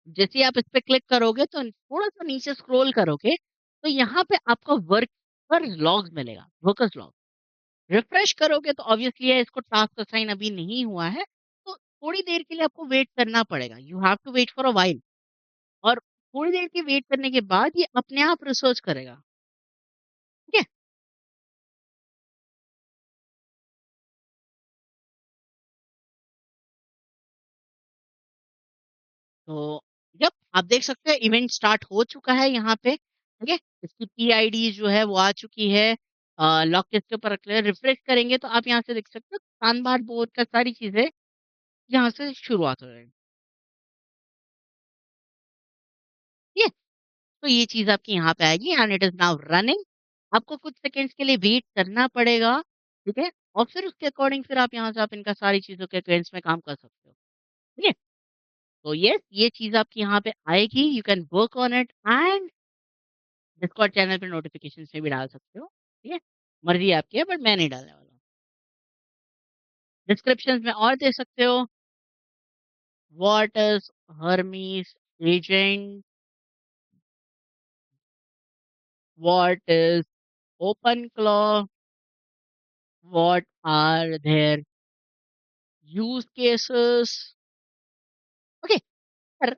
जैसे ही आप इस पे क्लिक करोगे, तो थोड़ा-सा नीचे स्क्रॉल करोगे, तो यहाँ पे आपको वर्कर लॉग्स मिलेगा, वर्कर्स लॉग। रिफ्रेश करोगे तो ऑब्वियसली है, इसको टास्क असाइन अभी नहीं हुआ है, तो थोड़ी देर के लिए आपको वेट करना पड़ेगा। You have to wait for a while, और थोड़ी देर की वेट करने के बाद ये अपने आप रिसर्च करेगा, ठीक है? तो जब आप देख सकते हैं इवेंट स्टार्ट हो चुका है यहाँ पे, ठीक है? इसकी पीआईडी जो है वो आ चुकी है। लॉक इसके ऊपर रख ले, रिफ्रेश करेंगे तो आप यहाँ से देख सकते हो कानबार बोर्ड का सारी चीज़ें यहाँ से शुरुआत हो जाएगी, ठीक है? तो ये चीज़ आपकी यहाँ पे आएगी and it is now running. आपको कुछ सेकंड्स के लिए वेट करना पड़ेगा, ठीक है? और फिर उसके अकॉर्डिंग फिर आप यहाँ से आप इनका सारी चीज़ों के अगेंस्ट में काम कर सकते हो, ठीक है? तो येस, ये चीज़ आपकी यहाँ पे आएगी, you can work on it and Discord channel पे नोटिफ़िकेशंस में भी डाल सकते हो, ठीक है? मर्ज़ी आपकी है, बट मैं नहीं डालने वाला हूँ। डिस्क्रिप्शंस में और दे सकते हो, what is Hermes agent, what is OpenClaw, what are their use cases, okay? पर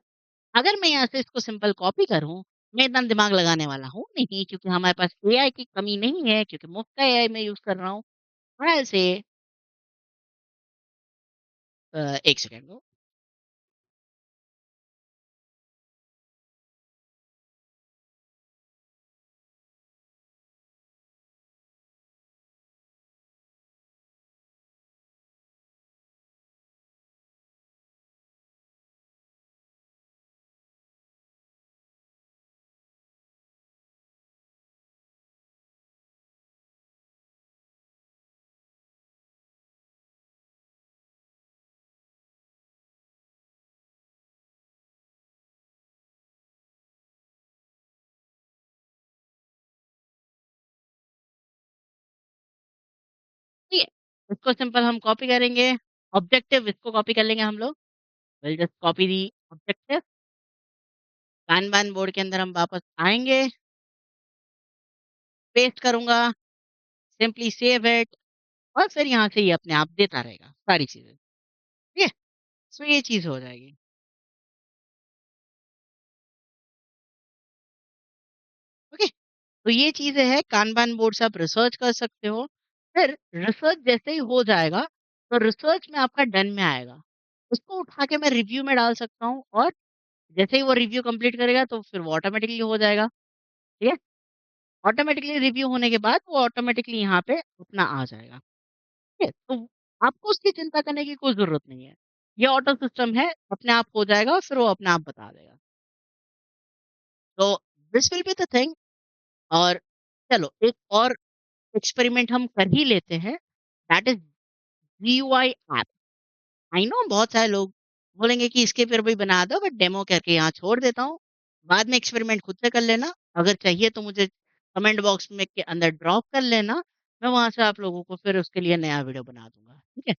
अगर मैं यहाँ से इसको सिंपल कॉपी करूँ, मैं इतना दिमाग लगाने वाला हूँ नहीं, क्योंकि हमारे पास एआई की कमी नहीं है, क्योंकि मुफ़्त का एआई मैं यूज़ कर रहा हूँ। ऐसे 1 सेकंड दो। ठीक है? इसको सिंपल हम कॉपी करेंगे, ऑब्जेक्टिव इसको कॉपी कर लेंगे हम लोग। Will just copy the objective, Kanban board के अंदर हम वापस आएँगे, पेस्ट करूँगा, सिंपली सेव इट, और फिर यहाँ से ये अपने आप देता रहेगा सारी चीज़ें, ठीक है? सो ये चीज़ हो जाएगी। ओके? तो ये चीज़ें हैं, कानबान बोर्ड से आप रिसर्च कर सकते हो। फिर रिसर्च जैसे ही हो जाएगा, तो रिसर्च में आपका डन में आएगा। उसको उठा के मैं रिव्यू में डाल सकता हूँ और जैसे ही वो रिव्यू कंप्लीट करेगा तो फिर वो ऑटोमैटिकली हो जाएगा, ठीक है? ऑटोमैटिकली रिव्यू होने के बाद वो ऑटोमैटिकली यहाँ पे अपना आ जाएगा, ठीक है? तो आपको उसकी चिंता करने की कोई ज़रूरत नहीं है। ये ऑटो सिस्टम है, अपने आप हो जाएगा और फिर वो अपने आप बता देगा। तो this will be the thing. और चलो एक और एक्सपेरिमेंट हम कर ही लेते हैं, that is GUI app. I know बहुत सारे लोग बोलेंगे कि इसके ऊपर भी बना दो, बट डेमो करके यहाँ छोड़ देता हूँ। बाद में एक्सपेरिमेंट खुद से कर लेना। अगर चाहिए तो मुझे कमेंट बॉक्स में के अंदर ड्रॉप कर लेना। मैं वहाँ से आप लोगों को फिर उसके लिए नया वीडियो बना दूँगा, ठीक है?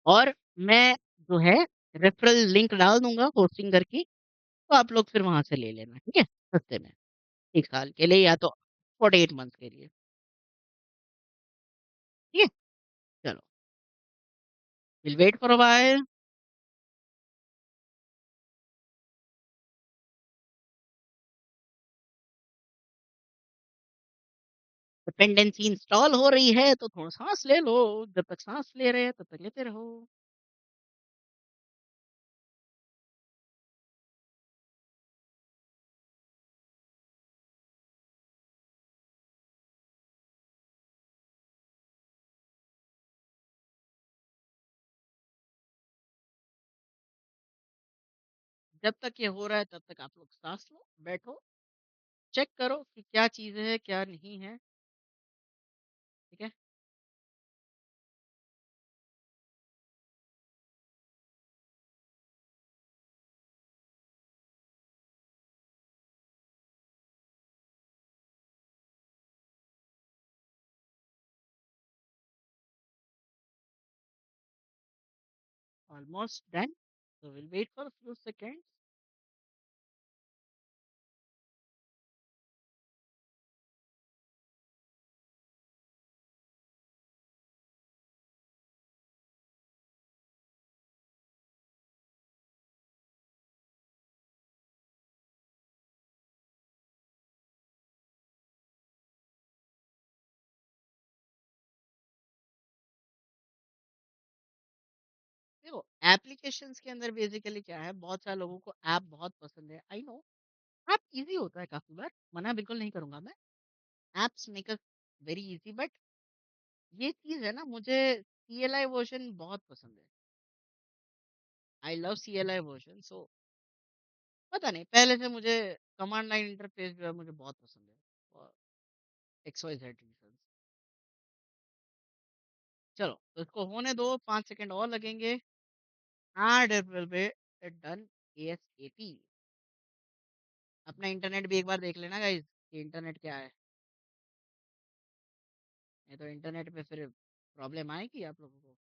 और मैं जो है रेफरल लिंक डाल दूँगा होस्टिंगर की, तो आप लोग फिर वहाँ से ले लेना, ठीक है? सस्ते में, 1 साल के लिए या तो 48 मंथ्स के लिए, ठीक है? चलो, will wait for a while. Dependency install हो रही है तो थोड़ा साँस ले लो, जब तक साँस ले रहे हैं तब तक लेते रहो। जब तक ये हो रहा है तब तक आप लोग साँस लो, बैठो, चेक करो कि क्या चीज़ है, क्या नहीं है, ठीक है? Almost done, so we'll wait for a few seconds. देखो, एप्लीकेशंस के अंदर बेसिकली क्या है, बहुत सारे लोगों को ऐप बहुत पसंद है। आई नो, ऐप ईज़ी होता है काफ़ी बार, मना बिल्कुल नहीं करूँगा मैं। Apps make us very easy, but ये चीज़ है ना, मुझे सीएलआई वर्ज़न बहुत पसंद है। I love CLI version. So पता नहीं, पहले से मुझे कमांड लाइन इंटरफ़ेस जो है मुझे बहुत पसंद है। और एक्स वाई ज़ेड रीज़न्स। चलो, तो इसको होने दो, 5 सेकंड और लगेंगे and it will be done ASAP. अपना इंटरनेट भी एक बार देख लेना गाइज़ कि इंटरनेट क्या है। नहीं तो इंटरनेट पे फिर प्रॉब्लम आएगी आप लोगों को।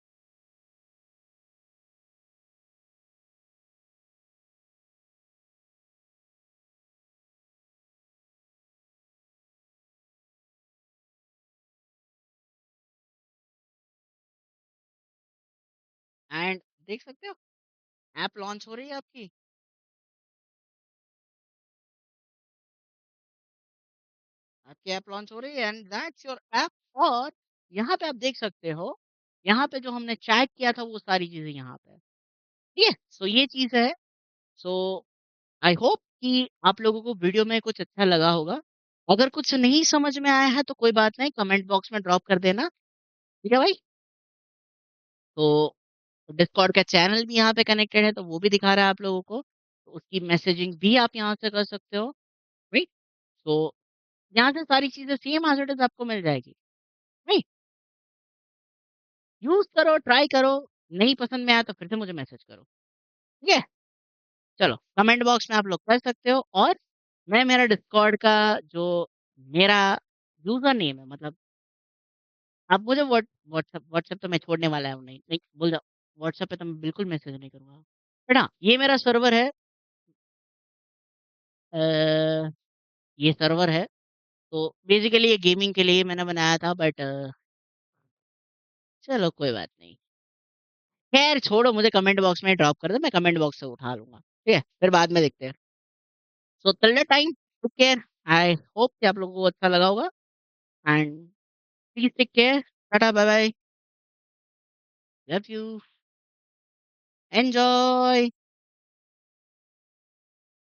एंड देख सकते हो, ऐप लॉन्च हो रही है आपकी। आपकी ऐप लॉन्च हो रही है एंड दैट्स योर ऐप। और यहाँ पे आप देख सकते हो, यहाँ पे जो हमने चैट किया था वो सारी चीज़ें यहाँ पे है। ठीक है? सो ये चीज़ है। सो आई होप कि आप लोगों को वीडियो में कुछ अच्छा लगा होगा। अगर कुछ नहीं समझ में आया है तो कोई बात नहीं, कमेंट बॉक्स में ड्रॉप कर देना। ठीक है भाई? तो डिस्कॉर्ड का चैनल भी यहाँ पे कनेक्टेड है तो वो भी दिखा रहा है आप लोगों को। तो उसकी मैसेजिंग भी आप यहाँ से कर सकते हो, राइट? तो यहाँ से सारी चीज़ें सेम एज़ इट इज़ आपको मिल जाएगी, राइट? यूज़ करो, ट्राई करो, नहीं पसंद में आया तो फिर से मुझे मैसेज करो, ठीक है? चलो, कमेंट बॉक्स में आप लोग कर सकते हो। और मैं मेरा डिस्कॉर्ड का जो मेरा यूज़र नेम है, मतलब आप मुझे व्हाट्सएप व्हाट्सएप तो मैं छोड़ने वाला हूँ नहीं, नहीं भूल जाओ, व्हाट्सएप पे तो मैं बिल्कुल मैसेज नहीं करूँगा। बट हाँ, ये मेरा सर्वर है। ये सर्वर है, तो बेसिकली ये गेमिंग के लिए मैंने बनाया था, बट चलो कोई बात नहीं। खैर छोड़ो मुझे कमेंट बॉक्स में ड्रॉप कर दो, मैं कमेंट बॉक्स से उठा लूँगा। ठीक है? फिर बाद में देखते हैं। So till that time take care. I hope कि आप लोगों को अच्छा लगा होगा and please take care. Tata bye bye. Love you. Enjoy.